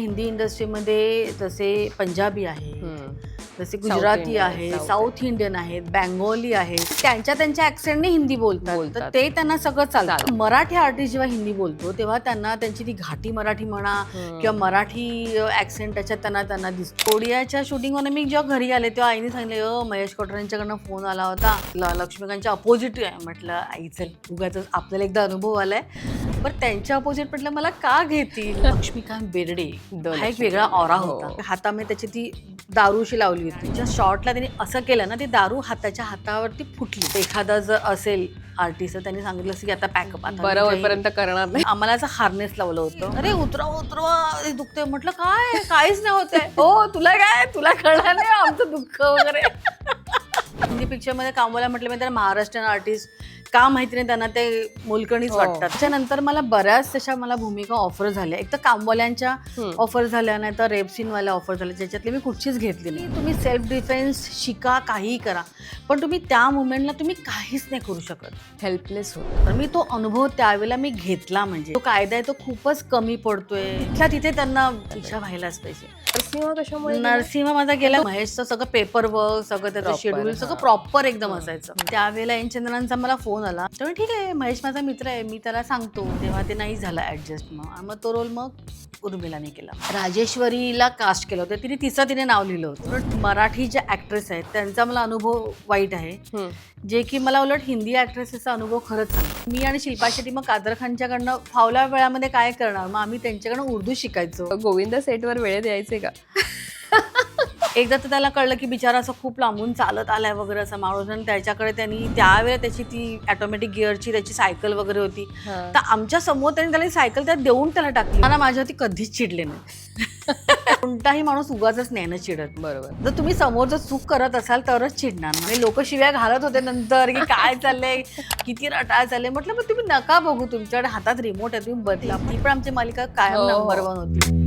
हिंदी इंडस्ट्रीमध्ये जसे पंजाबी आहे, जसे गुजराती आहे, साऊथ इंडियन आहेत, बेंगोली आहेत, त्यांच्या ॲक्सेंटने हिंदी बोलतात, तर ते त्यांना सगळं चालतं. मराठी आर्टिस्ट जेव्हा हिंदी बोलतो तेव्हा त्यांना त्यांची ती घाटी मराठी म्हणा किंवा मराठी ॲक्सेंट त्याच्यात त्यांना दिसतो. कोडियाच्या शूटिंगमध्ये मी जेव्हा घरी आले तेव्हा आईने सांगितलं महेश कोठारेंच्याकडनं फोन आला होता, लक्ष्मीकांतच्या अपोजिट आहे. म्हटलं आई चल उगाच आपल्याला एकदा अनुभव आलाय, पण त्यांच्या अपोजिट म्हटलं मला का घेतील. लक्ष्मीकांत बेर्डे हा एक वेगळा ऑरा होता. हातामध्ये त्याची ती दारूशी लावली होती. ज्या शॉर्टला त्यांनी असं केलं ना, ती दारू हाताच्या हातावरती फुटली. एखादा जर असेल आर्टिस्ट त्यांनी सांगितलं असं की आता पॅकअप बरं होईपर्यंत करणार नाही. आम्हाला असं हार्नेस लावलं होतं. अरे उतरवा हे दुखतंय. म्हटलं काहीच नाही होतंय. हो तुला काय, तुला कळलं नाही आमचं दुःख वगैरे. हिंदी पिक्चरमध्ये कामवाला म्हटलं मी तर महाराष्ट्रीयन आर्टिस्ट का माहिती नाही, त्यांना ते मोलकणीच वाटतात. त्याच्यानंतर मला बऱ्याच तशा भूमिका ऑफर झाल्या. एक तर कामवाल्यांच्या ऑफर झाल्या, नाही तर रेप सीनवाल्या ऑफर झाल्या, ज्याच्यातली मी कुठचीच घेतली नाही. तुम्ही सेल्फ डिफेन्स शिका, काहीही करा, पण तुम्ही त्या मुमेंटला तुम्ही काहीच नाही करू शकत, हेल्पलेस होतो. तर मी तो अनुभव त्यावेळेला मी घेतला. म्हणजे तो कायदा आहे तो खूपच कमी पडतोय तिथे त्यांना इच्छा व्हायलाच पाहिजे. नरसिंह माझा गेला. महेशचं सगळं पेपर वर्क, सगळं त्याचं शेड्यूल सगळं प्रॉपर एकदम असायचं. त्यावेळेला एन चंद्रांचा मला फोन आला, तर ठीक आहे महेश माझा मित्र आहे, मी त्याला सांगतो. तेव्हा ते नाही झालं ऍडजस्ट. मग तो रोल उर्मिलाने केला. राजेश्वरीला कास्ट केलं होतं, तिने नाव लिहिलं होतं. पण मराठी ज्या ऍक्ट्रेस आहेत त्यांचा मला अनुभव वाईट आहे, जे की मला उलट हिंदी ऍक्ट्रेसेसचा अनुभव खरंच सांग. मी आणि शिल्पा शेट्टी मग कादर खानच्याकडनं फावल्या वेळामध्ये काय करणार, मग आम्ही त्यांच्याकडनं उर्दू शिकायचो. गोविंद सेटवर वेळ द्यायचे का? एकदा तर त्याला कळलं की बिचारा असं खूप लांबून चालत आलाय वगैरे असं माणूस, आणि त्याच्याकडे त्यांनी त्यावेळेला त्याची ती ऑटोमॅटिक गिअरची त्याची सायकल वगैरे होती, तर आमच्या समोर त्यांनी त्याला सायकल त्यात देऊन त्याला टाकली. मला माझ्यावरती कधीच चिडले नाही. कोणताही माणूस उगाचच नाही ना चिडत. बरोबर. जर तुम्ही समोर जर चूक करत असाल तरच चिडणार. म्हणजे लोक शिव्या घालत होते नंतर की काय चाललंय, किती रटाळ चाललंय. म्हटलं मग तुम्ही नका बघू, तुमच्याकडे हातात रिमोट आहे, तुम्ही बदला. ती पण आमची मालिका कायम नंबर 1 होती.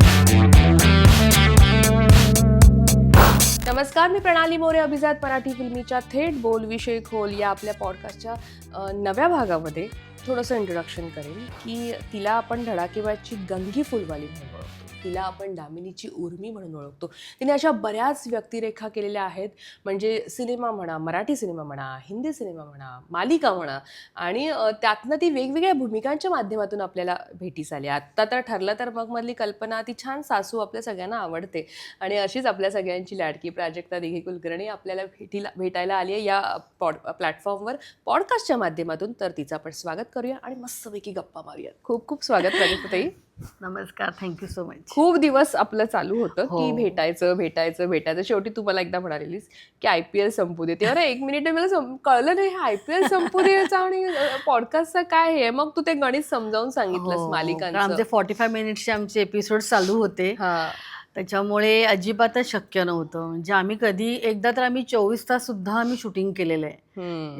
नमस्कार, मी प्रणाली मोरे. अभिजात मराठी फिल्मीच्या थेट बोल विषय खोल या आपल्या पॉडकास्टच्या नव्या भागामध्ये थोडंसं इंट्रोडक्शन करेन की तिला आपण धडाकेबाजची गंगी फुलवाली म्हणून ओळखतो, तिला आपण दामिनीची उर्मी म्हणून ओळखतो. तिने अशा बऱ्याच व्यक्तिरेखा केलेल्या आहेत. म्हणजे सिनेमा म्हणा, मराठी सिनेमा म्हणा, हिंदी सिनेमा म्हणा, मालिका म्हणा, आणि त्यातनं ती वेगवेगळ्या भूमिकांच्या माध्यमातून आपल्याला भेटीस आली. आत्ता तर ठरलं तर मग मधली कल्पना, ती छान सासू आपल्या सगळ्यांना आवडते, आणि अशीच आपल्या सगळ्यांची लाडकी प्राजक्ता दिघे कुलकर्णी आपल्याला भेटायला आली आहे या प्लॅटफॉर्मवर पॉडकास्टच्या माध्यमातून. तर तिचं आपण स्वागत करूया आणि मस्तपैकी गप्पा मारूया. खूप खूप स्वागत प्राजक्ताताई. नमस्कार, थँक्यू सो मच. खूप दिवस आपलं चालू होतं की भेटायचं. शेवटी तू मला एकदा म्हणालेलीस की IPL संपू दे. तेव्हा 1 मिनिट मला कळलं नाही IPL संपू देचा आणि पॉडकास्टचं काय आहे. मग तू ते गणित समजावून सांगितलंस मालिकांचं. आमचे 45 मिनिट्सचे आमचे एपिसोड चालू होते, त्याच्यामुळे अजिबातच शक्य नव्हतं. म्हणजे आम्ही कधी एकदा तर आम्ही 24 तास सुद्धा आम्ही शूटिंग केलेलं आहे.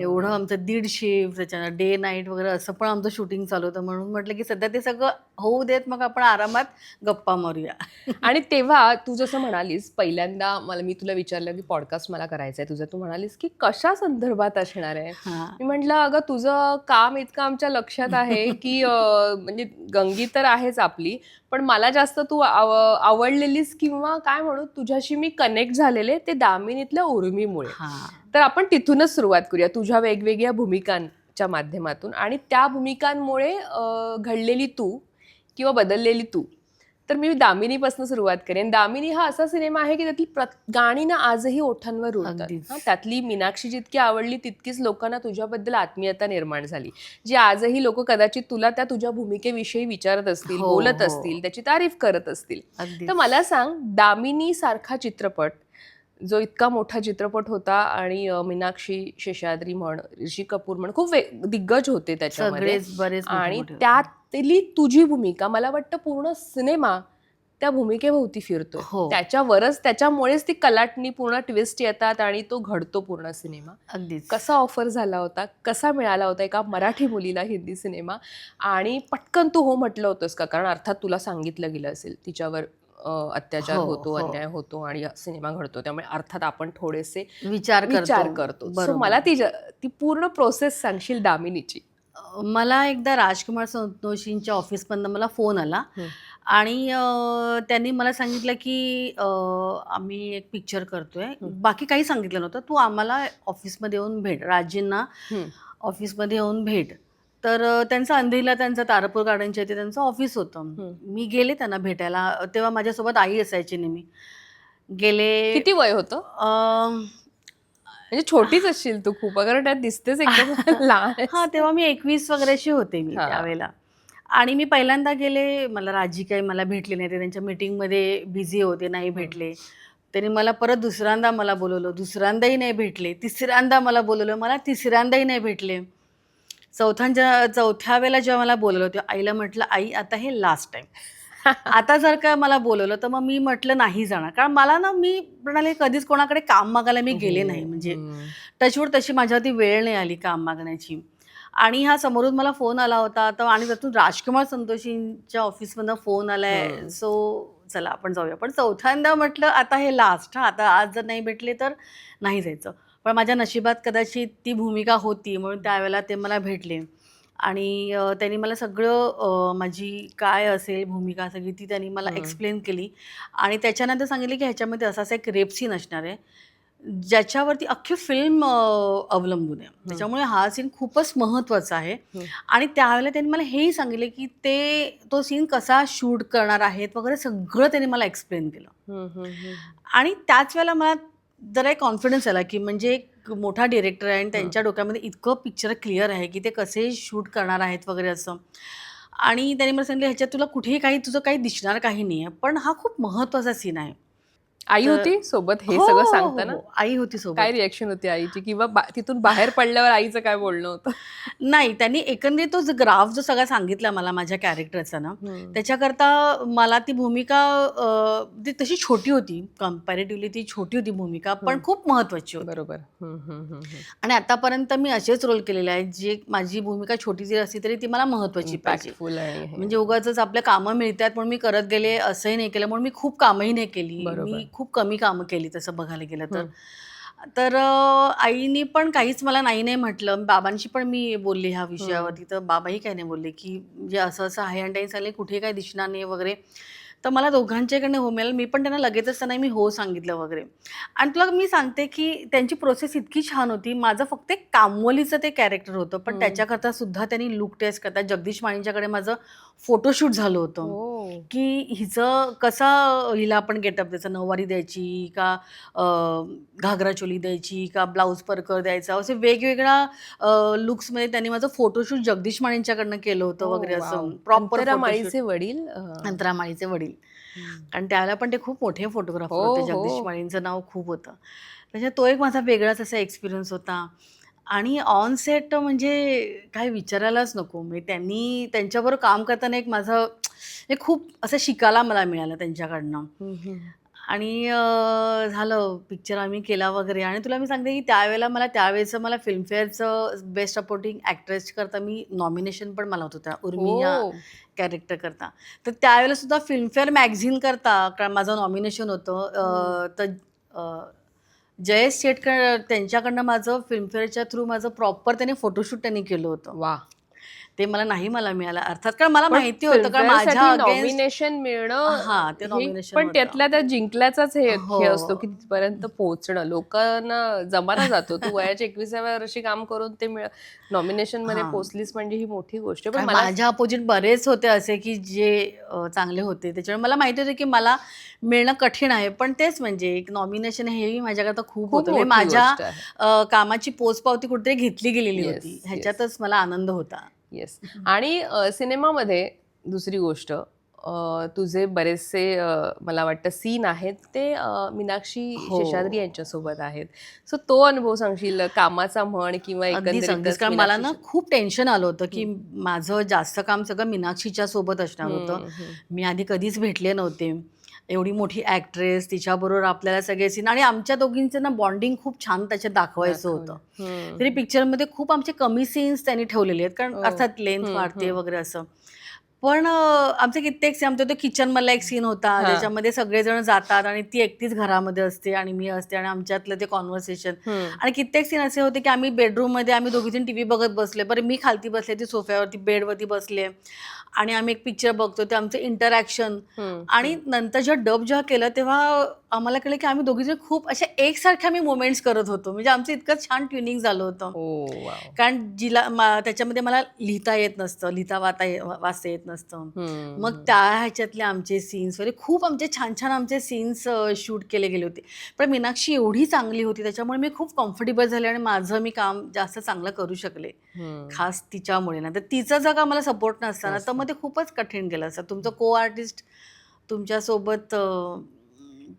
एवढं आमचं 1.5 शिफ्ट, त्याच्यानं डे नाईट वगैरे असं पण आमचं शूटिंग चालू होतं. म्हणून म्हटलं की सध्या ते सगळं होऊ देत, मग आपण आरामात गप्पा मारूया. आणि तेव्हा तू जसं म्हणालीस, पहिल्यांदा मी तुला विचारलं की पॉडकास्ट मला करायचं आहे तुझं, तू म्हणालीस की कशा संदर्भात असणार आहे. मी म्हटलं अगं तुझं काम इतकं आमच्या लक्षात आहे की म्हणजे गंगी तर आहेच आपली, पण मला जास्त तू आवडलेलीस किंवा काय म्हणू तुझ्याशी मी कनेक्ट झालेले ते दामिनीतल्या उर्मीमुळे. तर आपण तिथूनच सुरुवात करूया, तुझ्या वेगवेगळ्या भूमिकांच्या माध्यमातून आणि त्या भूमिकांमुळे घडलेली तू किंवा बदललेली तू. तर मी दामिनीपासून सुरुवात करेन. दामिनी हा असा सिनेमा आहे की त्यातली गाणी ना आजही ओठांवर रुळतात. त्यातली मीनाक्षी जितकी आवडली तितकीच लोकांना तुझ्याबद्दल आत्मीयता निर्माण झाली, जी आजही लोक कदाचित तुला त्या तुझ्या भूमिकेविषयी विचारत असतील, बोलत असतील, त्याची तारीफ करत असतील. तर मला सांग, दामिनी सारखा चित्रपट जो इतका मोठा चित्रपट होता आणि मीनाक्षी शेषाद्री म्हण, ऋषी कपूर म्हण, खूप दिग्गज होते त्याच्यामध्ये, आणि त्यातली तुझी भूमिका मला वाटतं पूर्ण सिनेमा त्या भूमिकेभोवती फिरतो. त्याच्यामुळेच ती कलाटणी पूर्ण ट्विस्ट येतात आणि तो घडतो पूर्ण सिनेमा. अगदीच. कसा ऑफर झाला होता, कसा मिळाला होता एका मराठी मुलीला हिंदी सिनेमा, आणि पटकन तू हो म्हटलं होतंस का? कारण अर्थात तुला सांगितलं गेलं असेल तिच्यावर अत्याचार होतो, अन्याय होतो आणि सिनेमा घडतो, त्यामुळे अर्थात आपण थोडेसे विचार करतो. सो मला ती पूर्ण प्रोसेस सांगशील दामिनीची? मला एकदा राजकुमार संतोषींच्या ऑफिसमधनं मला फोन आला आणि त्यांनी मला सांगितलं की आम्ही एक पिक्चर करतोय, बाकी काही सांगितलं नव्हतं, तू आम्हाला ऑफिसमध्ये येऊन भेट, राजींना ऑफिसमध्ये येऊन भेट. तर त्यांचं अंधेरीला त्यांचं तारापूर गार्डनच्या इथे त्यांचं ऑफिस होतं. मी गेले त्यांना भेटायला. तेव्हा माझ्यासोबत आई असायची नेहमी. गेले. किती वय होतं? म्हणजे छोटीच असशील तू खूप, अगर त्यात दिसतेच एकदम लहान. हा, तेव्हा मी 21 वगैरेची होते मी त्यावेळेला. आणि मी पहिल्यांदा गेले, मला राजी काही मला भेटले नाही, ते त्यांच्या मीटिंगमध्ये बिझी होते, नाही भेटले. त्यांनी मला परत दुसऱ्यांदा मला बोलवलं, दुसऱ्यांदाही नाही भेटले, तिसऱ्यांदा मला बोलवलं, मला तिसऱ्यांदाही नाही भेटले. चौथ्या वेळेला जेव्हा मला बोलवलं तेव्हा आईला म्हटलं, आई आता हे लास्ट टाइम, आता जर का मला बोलवलं तर मग मी म्हटलं नाही जाणार. कारण मला ना, मी म्हणाले कधीच कोणाकडे काम मागायला मी गेले नाही, म्हणजे टचवूड तशी माझ्यावरती वेळ नाही आली काम मागण्याची. आणि हा समोरून मला फोन आला होता तर, आणि त्यातून राजकुमार संतोषींच्या ऑफिसमधनं फोन आलाय, सो चला आपण जाऊया. पण चौथ्यांदा म्हटलं आता हे लास्ट, आता आज जर नाही भेटले तर नाही जायचं. पण माझ्या नशिबात कदाचित ती भूमिका होती, म्हणून त्यावेळेला ते मला भेटले. आणि त्यांनी मला सगळं माझी काय असेल भूमिका सगळी ती त्यांनी मला एक्सप्लेन केली. आणि त्याच्यानंतर सांगितलं की ह्याच्यामध्ये असा एक रेप सीन असणार आहे, ज्याच्यावरती अख्खी फिल्म अवलंबून आहे, त्याच्यामुळे हा सीन खूपच महत्त्वाचा आहे. आणि त्यावेळेला त्यांनी मला हेही सांगितले की तो सीन कसा शूट करणार आहेत वगैरे, सगळं त्यांनी मला एक्सप्लेन केलं. आणि त्याच वेळेला मला जरा एक कॉन्फिडन्स आला की म्हणजे एक मोठा डिरेक्टर आहे आणि त्यांच्या डोक्यामध्ये इतकं पिक्चर क्लिअर आहे की ते कसे शूट करणार आहेत वगैरे असं. आणि त्यांनी मला सांगितलं ह्याच्यात तुला कुठेही काही तुझं काही दिसणार काही नाही आहे, पण हा खूप महत्त्वाचा सीन आहे. आई होती सोबत हे सगळं सांगताना? आई होती सोबत. काय रिएक्शन होती आईची, किंवा तिथून बाहेर पडल्यावर आईचं काय बोलणं होतं? नाही, त्यांनी एकंदरीत तो ग्राफ जो सगळा सांगितला मला माझ्या कॅरेक्टरचा ना, त्याच्याकरता मला ती भूमिका ती तशी छोटी होती, कम्पॅरेटिव्हली ती छोटी होती भूमिका, पण खूप महत्त्वाची होती. बरोबर. आणि आतापर्यंत मी असेच रोल केलेले आहेत, जे माझी भूमिका छोटी जरी असली तरी ती मला महत्त्वाची पाहिजे. म्हणजे उगाचच आपल्या कामं मिळतात म्हणून मी करत गेले असंही नाही केलं, म्हणून मी खूप कामही नाही केली, मी खूप कमी कामं केली तसं बघायला गेलं तर आईनी पण काहीच मला नाही म्हटलं. बाबांशी पण मी बोलले ह्या विषयावरती, तर बाबाही काही नाही बोलले की म्हणजे असं असं आहे. आणि त्यांनी सांगले कुठे काही दिसणार नाही वगैरे. तर मला दोघांच्याकडनं हो मिळालं. मी पण त्यांना लगेचच त्यांना मी हो सांगितलं वगैरे. आणि तुला मी सांगते की त्यांची प्रोसेस इतकी छान होती. माझं फक्त एक कामवालीचं ते कॅरेक्टर होतं, पण त्याच्याकरता सुद्धा त्यांनी लुक टेस्ट करता जगदीश माळींच्याकडे माझं फोटोशूट झालं होतं की हिचं हिला आपण गेटअप द्यायचं, नऊवारी द्यायची का घागरा चोली द्यायची का ब्लाऊज परकर द्यायचा, असे वेगवेगळ्या लुक्समध्ये त्यांनी माझं फोटोशूट जगदीश माळींच्याकडनं केलं होतं वगैरे. असं प्रॉपर अंतरामाळीचे वडील. अंतरामाळीचे वडील, कारण त्यावेळेला पण ते खूप मोठे फोटोग्राफर होते, जगदीश माळींचं नाव खूप होतं. त्याच्यात तो एक माझा वेगळाच असा एक्सपिरियन्स होता. आणि ऑन सेट म्हणजे काय विचारायलाच नको. म्हणजे त्यांच्याबरोबर काम करताना एक माझं हे खूप असं शिकायला मला मिळालं त्यांच्याकडनं. आणि झालं पिक्चर आम्ही केला वगैरे. आणि तुला मी सांगते की त्यावेळेचं मला फिल्मफेअरचं बेस्ट सपोर्टिंग ॲक्ट्रेस करता मी नॉमिनेशन पण मला होतं, त्या उर्मी या कॅरेक्टर करता. तर त्यावेळेला सुद्धा फिल्मफेअर मॅगझिन करता कारण माझं नॉमिनेशन होतं. तर जयेश शेटकर त्यांच्याकडनं माझं फिल्मफेअरच्या थ्रू माझं प्रॉपर त्यांनी फोटोशूट त्यांनी केलं होतं. वा. ते मला मिळालं अर्थात, कारण मला माहिती होतं कारण माझ्या नॉमिनेशन मिळणं, ते नॉमिनेशन पण त्यातल्या त्या जिंकल्याचाच हे असतो की तिथपर्यंत पोहोचणं. लोकांना जमाना जातो. तू वयाच्या 21व्या वर्षी काम करून ते नॉमिनेशन मध्ये पोहोचलीस म्हणजे ही मोठी गोष्ट. पण माझ्या अपोजिट बरेच होते असे की जे चांगले होते, त्याच्यामुळे मला माहिती होतं की मला मिळणं कठीण आहे. पण तेच म्हणजे एक नॉमिनेशन हेही माझ्याकरता खूप होतं. म्हणजे माझ्या कामाची पोचपावती कुठेतरी घेतली गेलेली होती, ह्याच्यातच मला आनंद होता. येस. आणि सिनेमामध्ये दुसरी गोष्ट, तुझे बरेचसे मला वाटतं सीन आहेत ते मीनाक्षी शेषाद्री यांच्यासोबत आहेत. सो तो अनुभव सांगशील, कामाचा म्हण किंवा एकंदरीत? कारण मला ना खूप टेन्शन आलं होतं की माझं जास्त काम सगळं मीनाक्षीच्या सोबत असणार होतं. मी आधी कधीच भेटले नव्हते. एवढी मोठी ॲक्ट्रेस, तिच्याबरोबर आपल्याला सगळे सीन, आणि आमच्या दोघींचं ना बॉन्डिंग खूप छान त्याच्यात दाखवायचं होतं. तरी पिक्चरमध्ये खूप आमचे कमी सीन्स त्यांनी ठेवलेले आहेत, कारण अर्थात लेंथ वाढते वगैरे असं. पण आमचे कित्येक सीन, आमच्या तो किचनमधला एक सीन होता ज्याच्यामध्ये सगळेजण जातात आणि ती एकटीच घरामध्ये असते आणि मी असते आणि आमच्यातलं ते कॉन्व्हर्सेशन. आणि कित्येक सीन असे होते की आम्ही बेडरूममध्ये आम्ही दोघीजण टीव्ही बघत बसले, बरं मी खालती बसले, ती सोफ्यावरती बेडवरती बसले आणि आम्ही एक पिक्चर बघतो ते आमचं इंटरॅक्शन. आणि नंतर जेव्हा केलं तेव्हा आम्हाला कळलं की आम्ही दोघीजण खूप अशा एकसारखे आम्ही मोमेंट्स करत होतो. म्हणजे आमचं इतकं छान ट्युनिंग झालं होतं. कारण त्याच्यामध्ये मला लिहिता येत नसतं, वाचता येत नसतं. मग त्या ह्याच्यातले आमचे सीन्स वगैरे खूप आमचे छान छान आमचे सीन्स शूट केले गेले होते. पण मीनाक्षी एवढी चांगली होती त्याच्यामुळे मी खूप कम्फर्टेबल झाले आणि माझं मी काम जास्त चांगलं करू शकले, खास तिच्यामुळे. ना तर तिचं जर का मला सपोर्ट नसताना तर मग ते खूपच कठीण गेलं असतं. तुमचं को आर्टिस्ट तुमच्यासोबत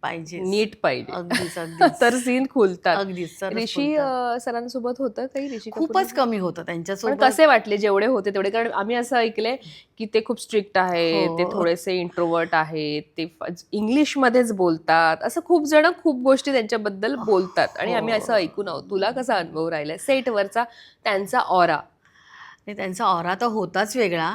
पाहिजे, नीट पाहिजे. अगदीच अगदीच तर सीन खुलतात. अगदीच. ऋषी सरांसोबत होतं काही? ऋषी खूपच कमी होतं पण त्यांच्यासोबत. कसे वाटले जेवढे होते तेवढे? कारण आम्ही असं ऐकलंय की ते खूप स्ट्रिक्ट आहे, ते थोडेसे इंट्रोवर्ट आहेत, ते इंग्लिशमध्येच बोलतात, असं खूप जण खूप गोष्टी त्यांच्याबद्दल बोलतात आणि आम्ही असं ऐकून आहोत. तुला कसा अनुभव राहिलाय सेटवरचा त्यांचा ऑरा? नाही, त्यांचा ऑरा तर होताच वेगळा.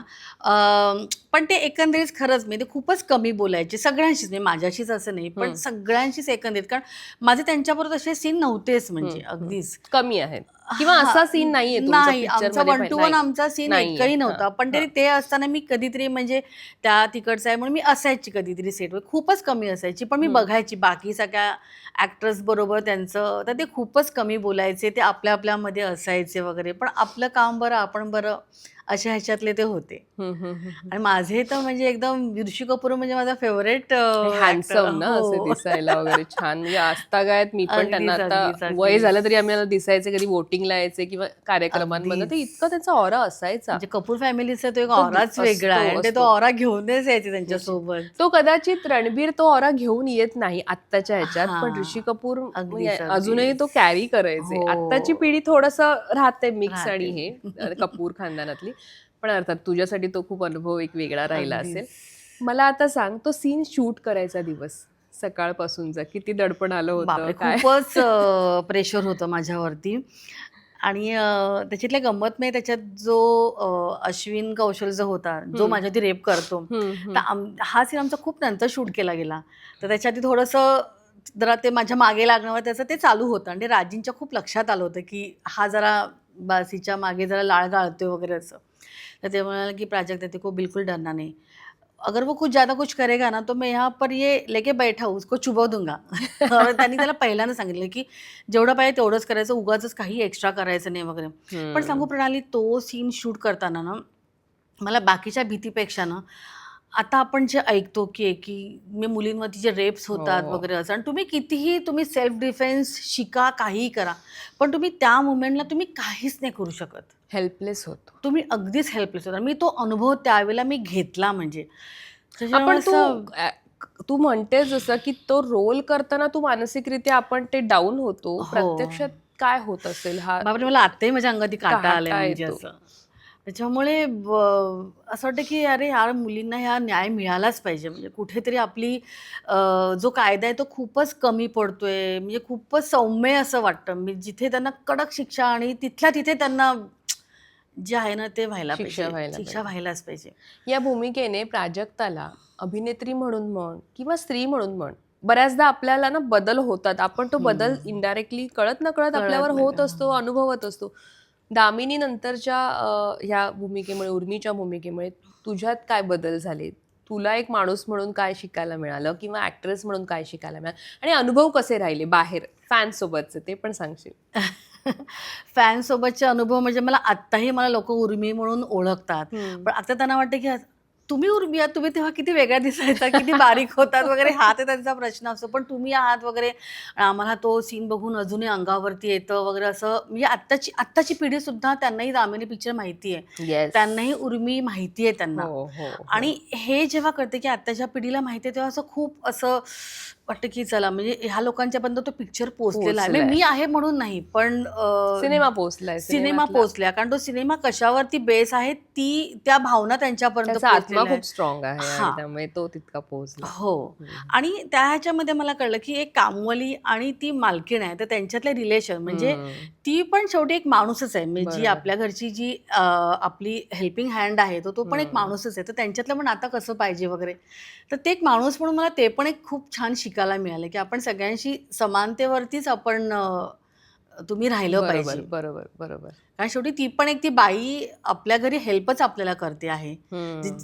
पण ते एकंदरीत खरंच म्हणजे ते खूपच कमी बोलायचे सगळ्यांशीच, म्हणजे माझ्याशीच असं नाही पण सगळ्यांशीच एकंदरीत. कारण माझे त्यांच्याबरोबर तसे सीन नव्हतेच, म्हणजे अगदीच कमी आहेत किंवा असा सीन नाहीये नाही. आमचा 1 to 1 आमचा सीन एकही नव्हता. पण तरी ते असताना मी कधीतरी म्हणजे त्या तिकडचं आहे म्हणून मी असायची कधीतरी सेटवर, खूपच कमी असायची. पण मी बघायची बाकी सगळ्या ऍक्टर्स बरोबर त्यांचं, तर ते खूपच कमी बोलायचे, ते आपल्या आपल्यामध्ये असायचे वगैरे. पण आपलं काम बरं आपण बरं अशा ह्याच्यातले ते होते. आणि माझे तर म्हणजे एकदम ऋषी कपूर म्हणजे माझा फेवरेट हँडसम ना, असे दिसायला वगैरे छान. म्हणजे आजतागायत मी पण त्यांना अगदीच आता अगदीच वय अगदीच झालं तरी आम्हाला दिसायचे, कधी वोटिंगला यायचे किंवा कार्यक्रमांमध्ये, ते इतका त्यांचा ऑरा असायचा. म्हणजे कपूर फॅमिलीचा तो एक तो ऑराच वेगळा आहे आणि ते तो ऑरा घेऊनच यायचे त्यांच्यासोबत. तो कदाचित रणबीर तो ऑरा घेऊन येत नाही आत्ताच्या ह्याच्यात, पण ऋषी कपूर अगदीच अजूनही तो कॅरी करायचे. आत्ताची पिढी थोडस राहते मिक्स आणि राहते. हे कपूर खानदानातली. पण अर्थात तुझ्यासाठी तो खूप अनुभव एक वेगळा राहिला असेल. अगदीच. मला आता सांग, तो सीन शूट करायचा दिवस सकाळपासूनचा किती दडपण आलं होतं बापरे, काय? खूपच प्रेशर होतं माझ्यावरती. आणि त्याच्यातल्या गंमत नाही, त्याच्यात जो अश्विन कौशल जो होता, जो माझ्यावरती रेप करतो, तर हा सीन आमचा खूप नंतर शूट केला गेला. तर त्याच्याआधी थोडंसं जरा ते माझ्या मागे लागण्यावर त्याचं ते चालू होतं आणि ते राजींच्या खूप लक्षात आलं होतं की हा जरा बासीच्या मागे जरा लाळ गाळतोय वगैरे असं. तर ते म्हणाले की प्राजक्ता तेरे को बिल्कुल डरना नहीं, अगर वो कुछ ज़्यादा कुछ करेगा ना तो मैं यहाँ पर ये लेके बैठा हूँ, उसको चुबव दूंगा. त्यांनी त्याला पहिल्यांदा सांगितलं की जेवढं पाहिजे तेवढंच करायचं, उगाचच काही एक्स्ट्रा करायचं नाही वगैरे. पण सांगू प्रणाली, तो सीन शूट करताना ना मला बाकीच्या भीतीपेक्षा ना आता आपण जे ऐकतो की मी मुलींवरती जे रेप्स होतात वगैरे असं, आणि तुम्ही कितीही तुम्ही सेल्फ डिफेन्स शिका, काहीही करा, पण तुम्ही त्या मुमेंटला तुम्ही काहीच नाही करू शकत. हेल्पलेस होतो. तुम्ही अगदीच हेल्पलेस होता. मी तो अनुभव त्यावेळेला मी घेतला. म्हणजे आपण तू म्हणते जसं की तो रोल करताना तू मानसिकरित्या आपण ते डाऊन होतो, प्रत्यक्षात काय होत असेल? हा बापरे, मला आत्ताही माझ्या अंगात काटा आलाय म्हणजे येतो. असं. त्याच्यामुळे असं वाटतं की अरे यार, मुलींना ह्या न्याय मिळालाच पाहिजे. म्हणजे कुठेतरी आपली जो कायदा आहे तो खूपच कमी पडतोय, म्हणजे खूपच सौम्य असं वाटतं. मी जिथे त्यांना कडक शिक्षा आणि तिथल्या तिथे त्यांना जे आहे ना ते व्हायला पाहिजे, शिक्षा व्हायलाच पाहिजे. या भूमिकेने प्राजक्ताला अभिनेत्री म्हणून म्हण किंवा स्त्री म्हणून म्हण, बऱ्याचदा आपल्याला ना बदल होतात. आपण तो बदल इनडायरेक्टली कळत नकळत आपल्यावर होत असतो, अनुभवत असतो. दामिनी नंतरच्या ह्या भूमिकेमुळे, उर्मीच्या भूमिकेमुळे तुझ्यात काय बदल झाले? तुला एक माणूस म्हणून काय शिकायला मिळालं किंवा ऍक्ट्रेस म्हणून काय शिकायला मिळालं, आणि अनुभव कसे राहिले बाहेर फॅन सोबतचे ते पण सांगशील? फॅन सोबतचे अनुभव म्हणजे मला आत्ताही मला लोक उर्मी म्हणून ओळखतात. पण आता त्यांना वाटतं की तुम्ही उर्मी आहात, तुम्ही तेव्हा किती वेगळ्या दिसायचा, किती बारीक होतात वगैरे, हा ते त्यांचा प्रश्न असतो. पण तुम्ही आहात वगैरे. आम्हाला तो सीन बघून अजूनही अंगावरती येतं वगैरे असं. म्हणजे आत्ताची पिढी सुद्धा, त्यांनाही दामिनी पिक्चर माहिती आहे, त्यांनाही उर्मी माहिती आहे त्यांना. आणि हे जेव्हा कळते की आत्ताच्या पिढीला माहिती आहे, तेव्हा असं खूप असं वाटतं की चला, म्हणजे ह्या लोकांच्यापर्यंत तो पिक्चर पोहोचलेला आहे. मी आहे म्हणून नाही, पण सिनेमा पोहोचलाय. कारण तो सिनेमा कशावरती बेस आहे, त्या भावना त्यांच्यापर्यंत आत्मा खूप स्ट्रॉंग आहे आणि त्यामुळे तो तितका पोहोचला. हो. आणि त्या ह्याच्यामध्ये मला कळलं की एक कामवाली आणि ती मालकीण आहे, तर त्यांच्यातलं रिलेशन म्हणजे ती पण शेवटी एक माणूसच आहे. म्हणजे जी आपल्या घरची जी आपली हेल्पिंग हँड आहे, तो पण एक माणूसच आहे. तर त्यांच्यातलं पण आता कसं पाहिजे वगैरे, तर ते एक माणूस म्हणून मला ते पण एक खूप छान शिकायला मिळालं की आपण सगळ्यांशी समानतेवरतीच आपण तुम्ही राहिलं पाहिजे. बरोबर बरोबर. कारण शेवटी ती पण एक ती बाई आपल्या घरी हेल्पच आपल्याला करते आहे.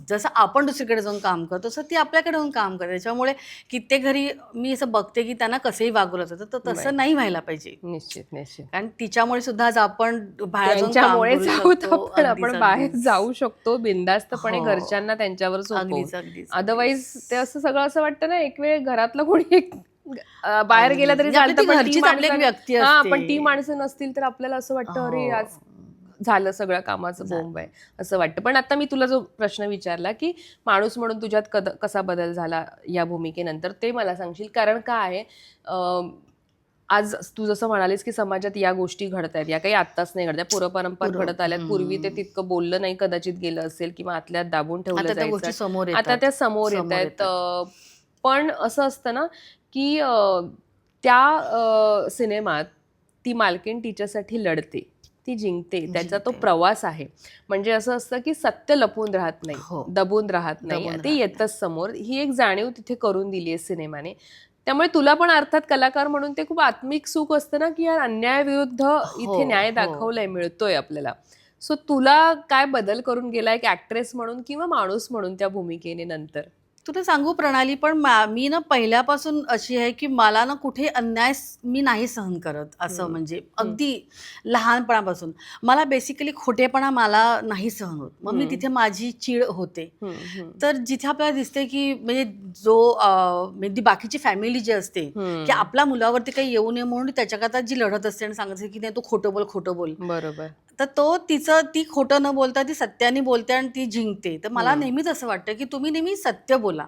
जसं आपण दुसरीकडे जाऊन काम करतो तसं ती आपल्याकडे जाऊन काम करते. त्याच्यामुळे कित्येक घरी मी असं बघते की त्यांना कसंही वागवलं जातं, तर तसं नाही व्हायला पाहिजे. निश्चित निश्चित. कारण तिच्यामुळे सुद्धा आज आपण बाहेर जाऊन काम त्यांच्यामुळेच करू आहोत शकतो. आपण अगदीच, बाहेर अगदीच. जाऊ शकतो बिनधास्तपणे, हो. घरच्यांना त्यांच्यावर सोपवून. अगदीच, अगदीच. अदरवाईज ते असं सगळं असं वाटतं ना, एक वेळ घरातलं कोणी एक बाहेर अगदीच. गेला तरी म्हणजे आपली चालतं, ती पण ती घरचीच आपली एक माणसं व्यक्ती पण ती असते. माणसं नसतील तर आपल्याला असं वाटतं अरे हो. आज झालं सगळं कामाचं बोंब आहे असं वाटतं. पण आता मी तुला जो प्रश्न विचारला की माणूस म्हणून तुझ्यात कसा बदल झाला या भूमिकेनंतर, ते मला सांगशील. कारण का आहे, आज तू जसं म्हणालीस की समाजात या गोष्टी घडत आहेत, या काही आत्ताच नाही घडत, पूर्वपरंपरा घडत आल्यात. पूर्वी ते तितकं बोललं नाही कदाचित गेलं असेल किंवा आतल्यात दाबून ठेवलं आता त्या गोष्टी जायचं. समोर आता येतात. त्या समोर येत आहेत. पण असं असतं ना की त्या सिनेमात ती मालकीण तिच्यासाठी लढते, ती जिंकते, त्याचा तो प्रवास आहे. म्हणजे असं असतं की सत्य लपून राहत नाही, हो. दबून राहत नाही, दबून ते राहत येतच समोर. ही एक जाणीव तिथे करून दिली आहे सिनेमाने. त्यामुळे तुला पण अर्थात कलाकार म्हणून ते खूप आत्मिक सुख असतं ना की यार अन्यायाविरुद्ध इथे न्याय दाखवलाय, मिळतोय आपल्याला. सो तुला काय बदल करून गेला एक ऍक्ट्रेस म्हणून किंवा माणूस म्हणून त्या भूमिकेने नंतर? तुला सांगू प्रणाली, पण मी ना पहिल्यापासून अशी आहे की मला ना कुठे अन्याय मी नाही सहन करत. असं म्हणजे अगदी लहानपणापासून मला बेसिकली खोटेपणा मला नाही सहन होत. मग मी तिथे माझी चीड होते. तर जिथे आपल्याला दिसते की म्हणजे जो म्हणजे बाकीची फॅमिली जी असते की आपल्या मुलावरती काही येऊ नये म्हणून त्याच्याकरता जी लढत असते आणि सांगायचं की नाही तू खोटं बोल. बरोबर. तर ती खोटं न बोलता ती सत्याने बोलते आणि ती जिंकते. तर मला नेहमीच असं वाटतं की तुम्ही नेहमी सत्य बोला.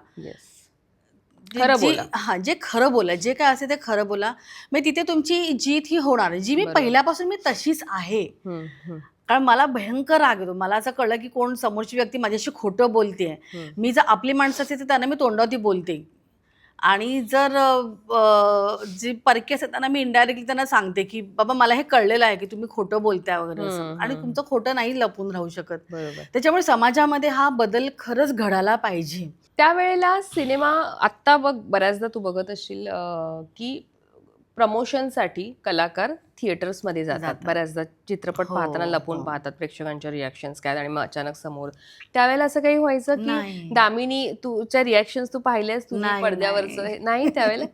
खरं बोला. जे खरं बोला, जे काय असेल ते खरं बोला. मग तिथे तुमची जीत ही होणार. जी मी पहिल्यापासून मी तशीच आहे. कारण मला भयंकर राग येतो. मला असं कळलं की कोण समोरची व्यक्ती माझ्याशी खोटं बोलतेय. मी जर आपली माणसं असते तर त्यांना मी तोंडावरती बोलते. आणि जर जी परके असतात त्यांना मी इनडायरेक्टली त्यांना सांगते की बाबा मला हे कळलेलं आहे की तुम्ही खोटं बोलताय वगैरे असं. आणि तुमचं खोटं नाही लपून राहू शकत. त्याच्यामुळे समाजामध्ये हा बदल खरंच घडायला पाहिजे. त्यावेळेला सिनेमा आत्ता बघ बऱ्याचदा तू बघत असशील की प्रमोशनसाठी कलाकार थिएटर्समध्ये जातात. बऱ्याचदा चित्रपट पाहताना लपून पाहतात प्रेक्षकांच्या रिॲक्शन्स काय, आणि मग अचानक समोर. त्यावेळेला असं काही व्हायचं की दामिनी तुझ्या रिॲक्शन्स तू पाहिल्यास तुझ्या पडद्यावरचं नाही त्यावेळेला?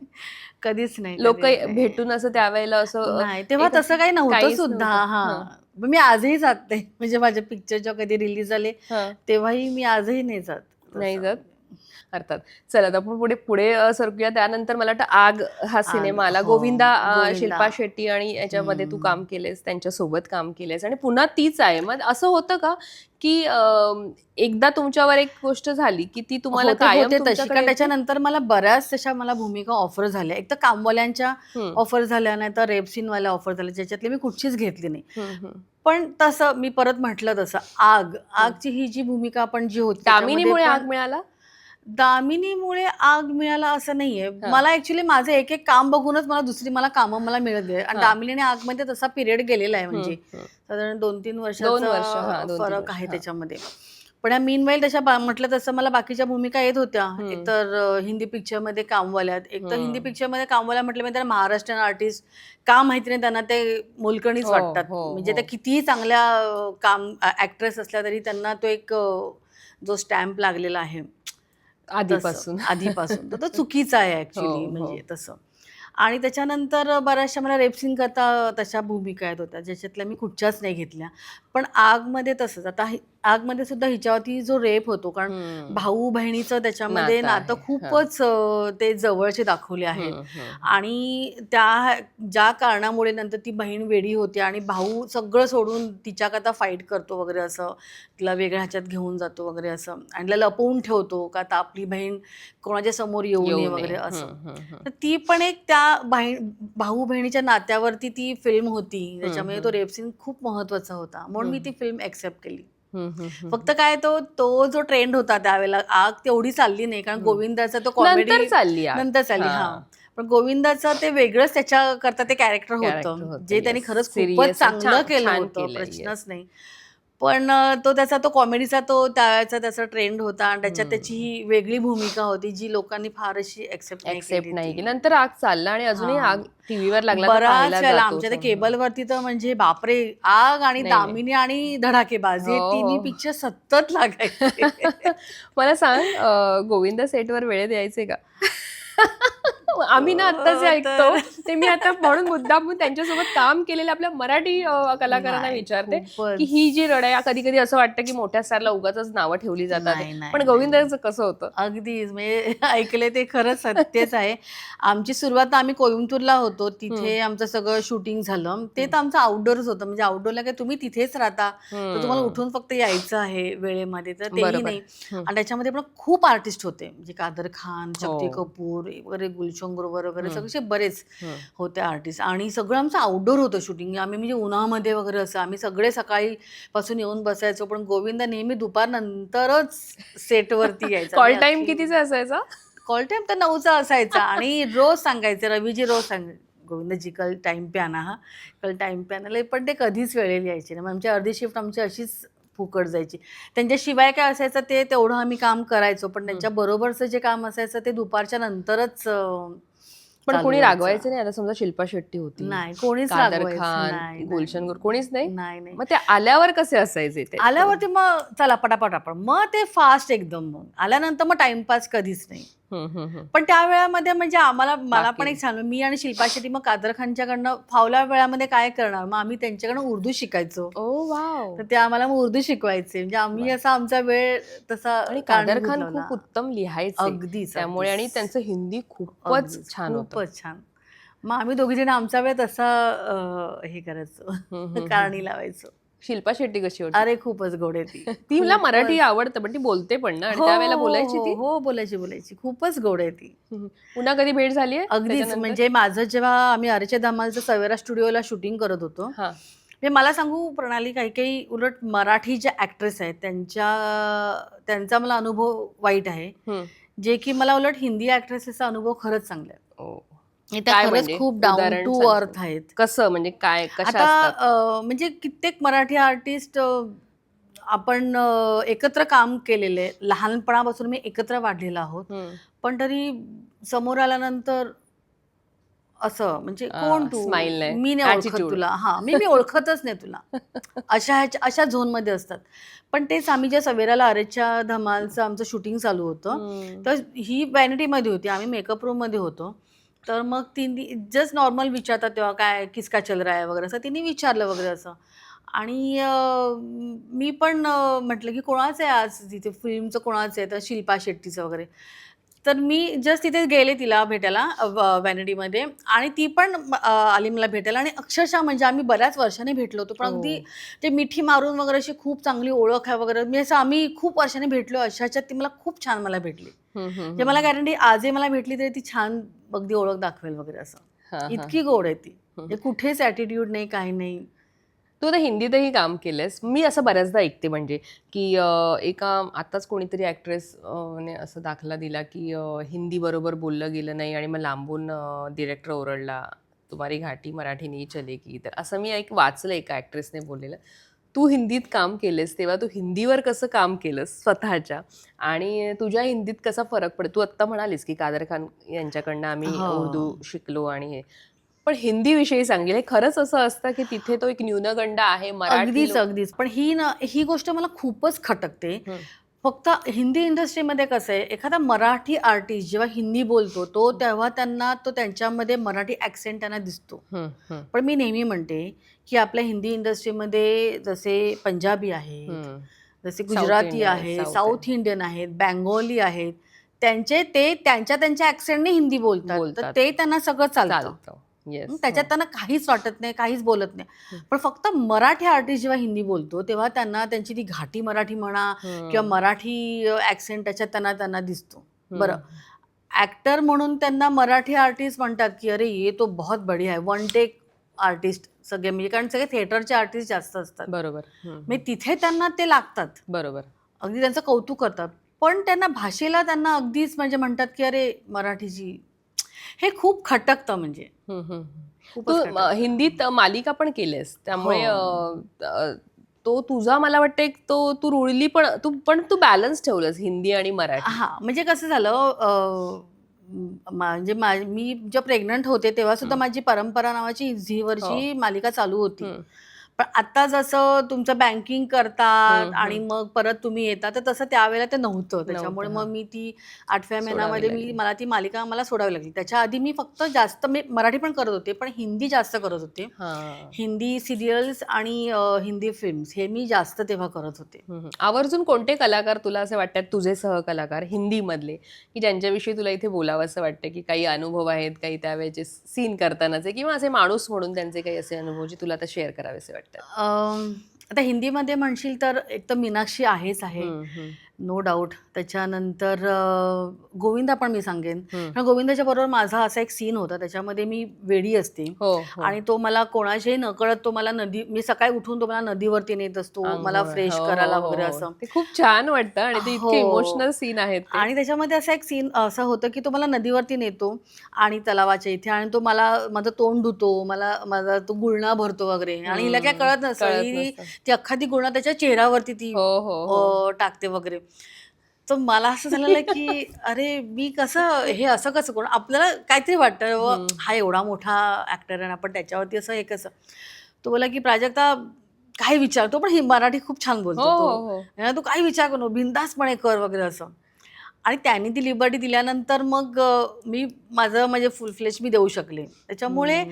कधीच नाही. लोक भेटून असं त्यावेळेला असं नाही, तेव्हा तसं काही नव्हतं सुद्धा. हा, मी आजही जाते. म्हणजे माझे पिक्चर जेव्हा कधी रिलीज झाले तेव्हाही मी आजही नाही जात. अर्थात. चला आता आपण पुढे सरकूया. त्यानंतर मला वाटतं आग हा सिनेमा आला. गोविंदा, शिल्पा शेट्टी आणि याच्यामध्ये तू काम केलेस, त्यांच्यासोबत काम केलेस आणि पुन्हा तीच आहे. मग असं होतं का की एकदा तुमच्यावर एक गोष्ट झाली की ती तुम्हाला कायम तुमच्याकडे? त्याच्यानंतर मला बऱ्याच तशा भूमिका ऑफर झाल्या. एक तर कामवाल्यांच्या ऑफर झाल्या, नाही तर रेप सीन वाल्या ऑफर झाल्या, ज्याच्यातली मी कुठचीच घेतली नाही. पण तसं मी परत म्हटलं तसं आगची ही जी भूमिका आपण जी होती, दामिनीमुळे आग मिळाला? दामिनीमुळे आग मिळाला असं नाहीये. मला ऍक्च्युली माझं एक काम बघूनच मला कामं मिळत गेले. आणि दामिनी आगमध्ये तसा पिरियड गेलेला आहे. म्हणजे साधारण 2-3 वर्षाचा फरक आहे त्याच्यामध्ये. पण या मीनवाईल तशा म्हटलं तसं मला बाकीच्या भूमिका येत होत्या. एकतर हिंदी पिक्चरमध्ये कामवाल्यात, एक तर हिंदी पिक्चरमध्ये कामवाल्या म्हटलं म्हणजे महाराष्ट्रीयन आर्टिस्ट का माहिती नाही, त्यांना ते मोलकणीच वाटतात. म्हणजे त्या कितीही चांगल्या ऍक्ट्रेस असल्या तरी त्यांना तो एक जो स्टॅम्प लागलेला आहे आधीपासून तर तो चुकीचा आहे ऍक्च्युली. म्हणजे तसं. आणि त्याच्यानंतर बऱ्याचशा मला रेप सीन करता तशा भूमिका येत होत्या, ज्याच्यातल्या मी कुठच्याच नाही घेतल्या. पण आगमध्ये तसंच. आता आगमध्ये सुद्धा हिच्यावरती जो रेप होतो, कारण भाऊ बहिणीचं त्याच्यामध्ये नातं खूपच ते जवळचे दाखवले आहे. आणि ज्या कारणामुळे नंतर ती बहीण वेडी होते आणि भाऊ सगळं सोडून तिच्याकरता फाईट करतो वगैरे असं, तिला वेगळ्या ह्याच्यात घेऊन जातो वगैरे असं, आणि तिला लपवून ठेवतो का आता आपली बहीण कोणाच्या समोर येऊ नये वगैरे असं. तर ती पण एक त्या भाऊ बहिणीच्या नात्यावरती ती फिल्म होती, त्याच्यामुळे तो रेप सीन खूप महत्वाचा होता. म्हणून मी ती फिल्म ऍक्सेप्ट केली. फक्त काय तो जो ट्रेंड होता त्यावेळेला, आग तेवढी चालली नाही, कारण गोविंदाचा तो कॉमेडी नंतर चालली. पण गोविंदाचं ते वेगळंच त्याच्याकरता ते कॅरेक्टर होतं, जे त्यांनी खरंच खूपच चांगलं केलं होतं, प्रश्नच नाही. पण तो कॉमेडीचा त्याचा ट्रेंड होता आणि त्याच्यात त्याची ही वेगळी भूमिका होती जी लोकांनी फार अशी एक्सेप्ट एक्सेप्ट नाही की नंतर आग चालला आणि अजूनही हा. आग टीव्हीवर लागला तर बराच पाहायला वेळेला जातो. आमच्या त्या केबलवरती तर म्हणजे बापरे, आग आणि नाही, नाही. दामिनी आणि धडाकेबाज हे हो, तिन्ही हो. पिक्चर सतत लागायचे. मला सांग, गोविंद सेटवर वेळेत यायचे का? आम्ही ना आता जे ऐकतो तर ते मी आता म्हणून मुद्दामून त्यांच्यासोबत काम केलेल्या आपल्या मराठी कलाकारांना नाही, विचारते की खूपच. ही जी रडया, कधी कधी असं वाटतं की मोठ्या स्टारला उगाचच नावं ठेवली जातात, नाही, नाही, पण नाही. गोविंदाचं कसं होतं? अगदीच म्हणजे ऐकले ते खरंच सत्यच आहे. आमची सुरुवात आम्ही कोइंबतूरला होतो, तिथे आमचं सगळं शूटिंग झालं. ते तर आमचं आउटडोअरच होतं, म्हणजे आउटडोअरला काय तुम्ही तिथेच राहता, तर तुम्हाला उठून फक्त यायचं आहे वेळेमध्ये, तर तेही बरोबर. नाही. आणि त्याच्यामध्ये पण खूप आर्टिस्ट होते, म्हणजे कादर खान, शक्ती हो. कपूर वगैरे, गुलशन ग्रोवर वगैरे सगळे बरेच होते आर्टिस्ट. आणि सगळं आमचं आउटडोअर होतं शूटिंग. आम्ही म्हणजे उन्हामध्ये वगैरे असं आम्ही सगळे सकाळी पासून येऊन बसायचो, पण गोविंद नेहमी दुपारनंतरच सेटवरती यायचा. कॉल टाइम कितीचा असायचा? कॉल टाइम तर 9चा असायचा आणि रोज सांगायचे, रवीजी रोज गोविंदजी कल टाइम पे आना, हा कल टाइम पे आना. पण ते कधीच वेळेला यायचे नाही. आमची अर्धी शिफ्ट आमची अशीच फुकट जायची. त्यांच्याशिवाय काय असायचं ते तेवढं आम्ही काम करायचो, पण त्यांच्या बरोबरचं जे काम असायचं ते दुपारच्या नंतरच पण चालू कोणी व्हायचं. रागवायचं नाही? आता समजा शिल्पा शेट्टी होती, नाही, कोणीच कादर रागवायचं खान, नाही. गुलशन ग्रोवर, कोणीच नाही? नाही, नाही. मग ते आल्यावर कसे असायचे ते? आल्यावरती मग चला पटापट, मग ते फास्ट एकदम. मग आल्यानंतर मग टाइमपास कधीच नाही. पण त्या वेळामध्ये म्हणजे मला पण एक सांग, मी आणि शिल्पा शेट्टी मग कादर खानच्याकडनं फावल्या वेळामध्ये काय करणार, मग आम्ही त्यांच्याकडनं उर्दू शिकायचो. ओ वाव. तर ते आम्हाला मग उर्दू शिकवायचे, म्हणजे आम्ही असा आमचा वेळ तसा आणि कादर कारणीभूत खान लावला. खूप उत्तम लिहायचे अगदीच त्यामुळे, आणि त्यांचं हिंदी खूपच छान होतं. खूपच छान. मग आम्ही दोघी जण आमचा वेळ तसा हे करायचो, कारणी लावायचो. शिल्पा शेट्टी कशी होती? अरे खूपच गोड आहे ती. तिला मराठी आवडतं, पण ती बोलते पण ना, आणि त्यावेळेला बोलायची ती. हो, बोलायची. खूपच गोड आहे ती. पुन्हा कधी भेट झालीये अगदीच. त्याच्यानंतर? म्हणजे माझं जेव्हा आम्ही अरेच्या धमालचं सवेरा स्टुडिओला शूटिंग करत होतो, हा. म्हणजे मला सांगू प्रणाली, काही उलट मराठी ज्या ऍक्ट्रेस आहेत त्यांचा मला अनुभव वाईट आहे, जे की मला उलट हिंदी ऍक्ट्रेसेसचा अनुभव खरंच चांगला आहे. ओ. त्या काय खरंच म्हणजे खूप डाऊन उदाहरण टू सांगशील? अर्थ आहेत. कसं म्हणजे काय, कशा आता असतात? म्हणजे कित्येक मराठी आर्टिस्ट आपण एकत्र काम केलेले, लहानपणापासून मी एकत्र वाढलेलो आहोत, पण तरी समोर आल्यानंतर असं म्हणजे कोण तू, स्माइल नाही, मी नाही ओळखत ॲटिट्यूड. तुला, हा मी ओळखतच नाही तुला, अशा झोनमध्ये असतात. पण तेच आम्ही ज्या सवेराला अरेच्या धमालचं आमचं शूटिंग चालू होतं, तर ही व्हॅनिटीमध्ये होती, आम्ही मेकअप रूममध्ये होतो. तर मग तिने जस्ट नॉर्मल विचारतात तेव्हा, काय किसका चल रहा है वगैरे, असं तिने विचारलं वगैरे असं. आणि मी पण म्हटलं की कोणाचं आहे आज तिथे, फिल्मचं कोणाचं आहे, तर शिल्पा शेट्टीचं वगैरे. तर मी जस्ट तिथे गेले तिला भेटायला व्हॅनिटीमध्ये, आणि ती पण आली मला भेटायला, आणि अक्षरशः म्हणजे आम्ही बऱ्याच वर्षांनी भेटलो होतो, पण अगदी ते मिठी मारून वगैरे अशी खूप चांगली ओळख आहे वगैरे, मी असं आम्ही खूप वर्षांनी भेटलो अशाच्यात ती मला खूप छान मला भेटली. जे मला गॅरंटी आजही मला भेटली तरी ती छान अगदी ओळख दाखवेल वगैरे असं. इतकी गोड आहे ती, म्हणजे कुठेच ॲटिट्यूड नाही, काही नाही. तू आता हिंदीतही काम केलंयस. मी असं बऱ्याचदा ऐकते म्हणजे की एका आताच कोणीतरी ॲक्ट्रेस ने असं दाखला दिला की हिंदी बरोबर बोललं गेलं नाही आणि मग लांबून डिरेक्टर ओरडला, तुम्हारी घाटी मराठी नाही चलेगी. तर असं मी वाचलं एका ॲक्ट्रेसने बोललेलं. तू हिंदीत काम केलेस तेव्हा तू हिंदीवर कसं काम केलंस स्वतःच्या, आणि तुझ्या हिंदीत कसा फरक पडतो? तू आत्ता म्हणालीस की कादर खान यांच्याकडनं आम्ही उर्दू शिकलो आणि हे, पण हिंदी विषयी सांगेल, हे खरंच असं असतं की तिथे तो एक न्यूनगंड आहे मराठी अगदीच. पण ही गोष्ट मला खूपच खटकते. फक्त हिंदी इंडस्ट्रीमध्ये कसं आहे, एखादा मराठी आर्टिस्ट जेव्हा हिंदी बोलतो तो तेव्हा त्यांच्यामध्ये मराठी ॲक्सेंट त्यांना दिसतो. पण मी नेहमी म्हणते की आपल्या हिंदी इंडस्ट्रीमध्ये जसे पंजाबी आहेत, जसे गुजराती आहेत, साऊथ इंडियन आहेत, बँगोली आहेत, त्यांच्या ॲक्सेंटने हिंदी बोलतात, तर ते त्यांना सगळं चालतं. त्याच्यात त्यांना काहीच वाटत नाही, काहीच बोलत नाही. पण फक्त मराठी आर्टिस्ट जेव्हा हिंदी बोलतो तेव्हा त्यांना त्यांची ती घाटी मराठी म्हणा किंवा मराठी ॲक्सेंट त्याच्यात त्यांना दिसतो. बरं, ॲक्टर म्हणून त्यांना मराठी आर्टिस्ट म्हणतात की अरे ये तो बहुत बढिया है, वन टेक आर्टिस्ट सगळे, म्हणजे कारण सगळे थिएटरचे आर्टिस्ट जास्त असतात. बरोबर. म्हणजे तिथे त्यांना ते लागतात. बरोबर. अगदी त्यांचं कौतुक करतात. पण त्यांना भाषेला त्यांना अगदीच म्हणजे म्हणतात की अरे मराठीची, हे खूप खटकतं. म्हणजे तू हिंदीत मालिका पण केलेस, त्यामुळे तो तुझा मला वाटतं एक तो तू रुळली पण तू बॅलन्स ठेवलंस हिंदी आणि मराठी. हा म्हणजे कसं झालं, म्हणजे मी जेव्हा प्रेग्नंट होते तेव्हा सुद्धा माझी परंपरा नावाची झीवरची मालिका चालू होती. पण आता जसं तुमचं बँकिंग करतात आणि मग परत तुम्ही येता, तर तसं त्यावेळेला ते नव्हतं. त्याच्यामुळे मग मी ती 8व्या महिन्यामध्ये मला ती मालिका मला सोडावी लागली. त्याच्या आधी मी फक्त जास्त मी मराठी पण करत होते, पण हिंदी जास्त करत होते. हिंदी सिरियल्स आणि हिंदी फिल्म्स हे मी जास्त तेव्हा करत होते. आवर्जून कोणते कलाकार तुला असे वाटतात तुझे सहकलाकार हिंदी मधले की ज्यांच्याविषयी तुला इथे बोलावं असं वाटतं, की काही अनुभव आहेत, काही त्यावेळेचे सीन करतानाचे किंवा असे माणूस म्हणून त्यांचे काही असे अनुभव जे तुला आता शेअर करावेसे वाटतात? आता हिंदीमध्ये म्हणशील तर एक तर मीनाक्षी आहेच आहे, नो डाऊट. त्याच्यानंतर गोविंदा पण मी सांगेन. कारण गोविंदाच्या बरोबर माझा असा एक सीन होता, त्याच्यामध्ये मी वेडी असते आणि तो मला कोणाच्याही नकळत तो मला मी सकाळी उठून तो मला नदीवरती नेत असतो, मला फ्रेश करायला वगैरे असं. ते खूप छान वाटतं आणि ते इतके इमोशनल सीन आहेत. आणि त्याच्यामध्ये असा एक सीन असं होतं की तो मला नदीवरती नेतो आणि तलावाच्या इथे, आणि तो मला माझं तोंड धुतो, माझा तो गुळणा भरतो वगैरे, आणि हिला काय कळत नसतं, ती अख्खा ती गुळणा त्याच्या चेहऱ्यावरती ती टाकते वगैरे. तर मला असं झालेलं की अरे मी हे असं कसं कोण, आपल्याला काहीतरी वाटतं हा एवढा मोठा ऍक्टर आहे आपण त्याच्यावरती असं हे कसं. तो बोला की प्राजक्ता काय विचार, तो पण मराठी खूप छान बोलतो, तू काही विचार करू बिनधास्तपणे कर वगैरे असं. आणि त्यांनी ती लिबर्टी दिल्यानंतर मग मी माझं म्हणजे फुल फ्लेश मी देऊ शकले. त्याच्यामुळे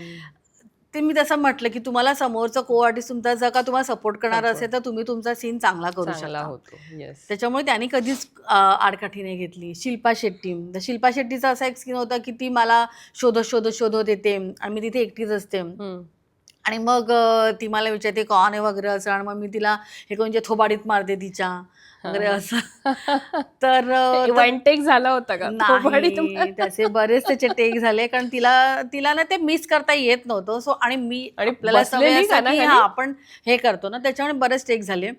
ते मी तसं म्हटलं की तुम्हाला समोरचा को आर्टिस्ट तुमचा जर का तुम्हाला सपोर्ट करणार असेल तर तुम्ही तुमचा सीन चांगला करू शकता. त्याच्यामुळे त्यांनी कधीच आडकाठी नाही घेतली. शिल्पा शेट्टीचा असा एक सीन होता की ती मला शोधत येते आणि मी तिथे एकटीच असते आणि मग ती मला विचारते कॉन आहे वगैरे असं, आणि मग मी तिला हे करून थोबाडीत मारते तिच्या वगैरे असं. तर वन टेक झाला होता का? नाही, त्याचे बरेच त्याचे टेक झाले, कारण तिला ना ते मिस करता येत नव्हतं. सो आणि मी आपल्याला सवय असते की आपण हे करतो ना, त्याच्यामुळे बरेच टेक झाले.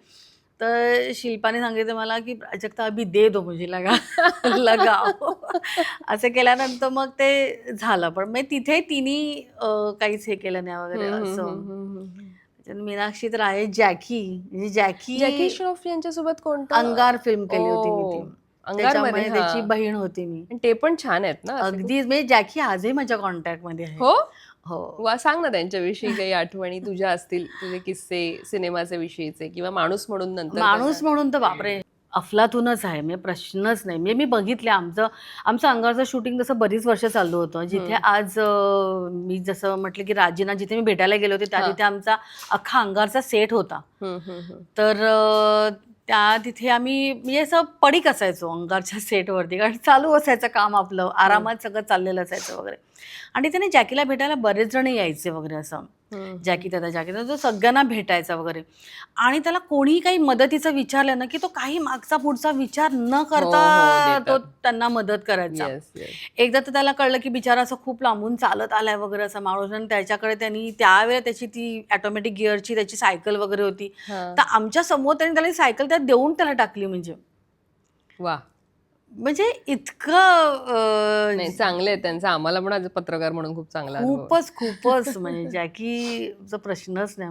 तर शिल्पाने सांगितलं मला की प्राजक्ता अभि दे दो मुझे लगाओ असं केल्यानंतर मग ते झालं. पण मग तिथे तिने काहीच हे केलं नाही वगैरे असं. मीनाक्षी तर आहे, जॅकी श्रॉफ यांच्यासोबत कोणतं अंगार फिल्म केली होती मी ती, त्याच्यामध्ये त्याची बहीण होती मी. ते पण छान आहेत ना अगदी. म्हणजे जॅकी आजही माझ्या कॉन्टॅक्ट मध्ये आहे. हो, सांग ना त्यांच्याविषयी काही आठवणी तुझ्या असतील, तुझे किस्से सिनेमाच्या विषयीचे किंवा माणूस म्हणून. नंतर माणूस म्हणून तर बापरे अफलातूनच आहे, म्हणजे प्रश्नच नाही. म्हणजे मी बघितले आमचं अंगारचं शूटिंग तसं बरीच वर्ष चालू होतं. जिथे आज मी जसं म्हटलं की राजीना जिथे मी भेटायला गेले होते त्या तिथे आमचा अख्खा अंगारचा सेट होता. तर तिथे आम्ही म्हणजे असं पडीक असायचो अंगारच्या सेटवरती, कारण चालू असायचं काम आपलं, आरामात सगळं चाललेलं असायचं वगैरे. आणि त्याने जॅकीला भेटायला बरेच जण यायचे वगैरे असं. जॅकी तो सगळ्यांना भेटायचा वगैरे, आणि त्याला कोणीही काही मदतीचं विचारलं ना की तो काही मागचा पुढचा विचार न करता तो त्यांना मदत करायचा. एकदा तर त्याला कळलं की बिचारा असं खूप लांबून चालत आलाय वगैरे असा माणूस, आणि त्याच्याकडे त्यांनी त्यावेळेला त्याची ती ऑटोमॅटिक गिअरची त्याची सायकल वगैरे होती, तर आमच्या समोर त्यांनी त्याला सायकल त्यात देऊन त्याला टाकली. म्हणजे इतकं चांगलं आहे त्यांचं. आम्हाला पण पत्रकार म्हणून खूप चांगला, खूपच म्हणजे जॅकीचा प्रश्नच नाही.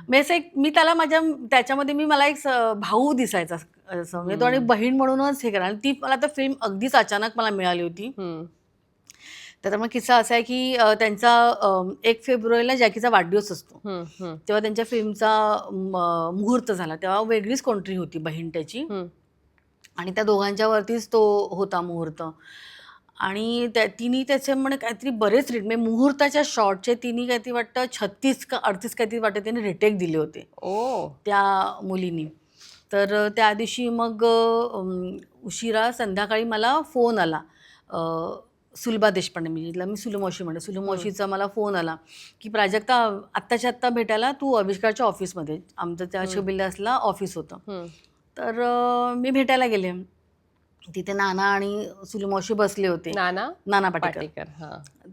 म्हणजे मी त्याला त्याच्यामध्ये मला एक भाऊ दिसायचा असं, तो आणि बहीण म्हणूनच हे करा. ती मला तर फिल्म अगदीच अचानक मला मिळाली होती. त्याच्यामुळे किस्सा असा आहे की त्यांचा 1 फेब्रुवारीला जॅकीचा वाढदिवस असतो, तेव्हा त्यांच्या फिल्मचा मुहूर्त झाला. तेव्हा वेगळीच कोणतरी होती बहीण त्याची, आणि त्या दोघांच्या वरतीच तो होता मुहूर्त. आणि तिने त्याचे म्हणे काहीतरी बरेच मुहूर्ताच्या शॉटचे तिने काहीतरी वाटतं 36 का 38 काहीतरी वाटतं तिने रिटेक दिले होते त्या मुलीनी. तर त्या दिवशी मग उशिरा संध्याकाळी मला फोन आला, सुलभा देशपांडे, मी सुलुमावशी म्हणते, सुलुमावशीचा मला फोन आला की प्राजक्ता आत्ताच्या आत्ता भेटायला तू आविष्कारच्या ऑफिसमध्ये, आमचं त्या शिवबिल्डर्सला ऑफिस होतं. तर मी भेटायला गेले. तिथे नाना आणि सुलुमावशी बसले होते, नाना पाटेकर.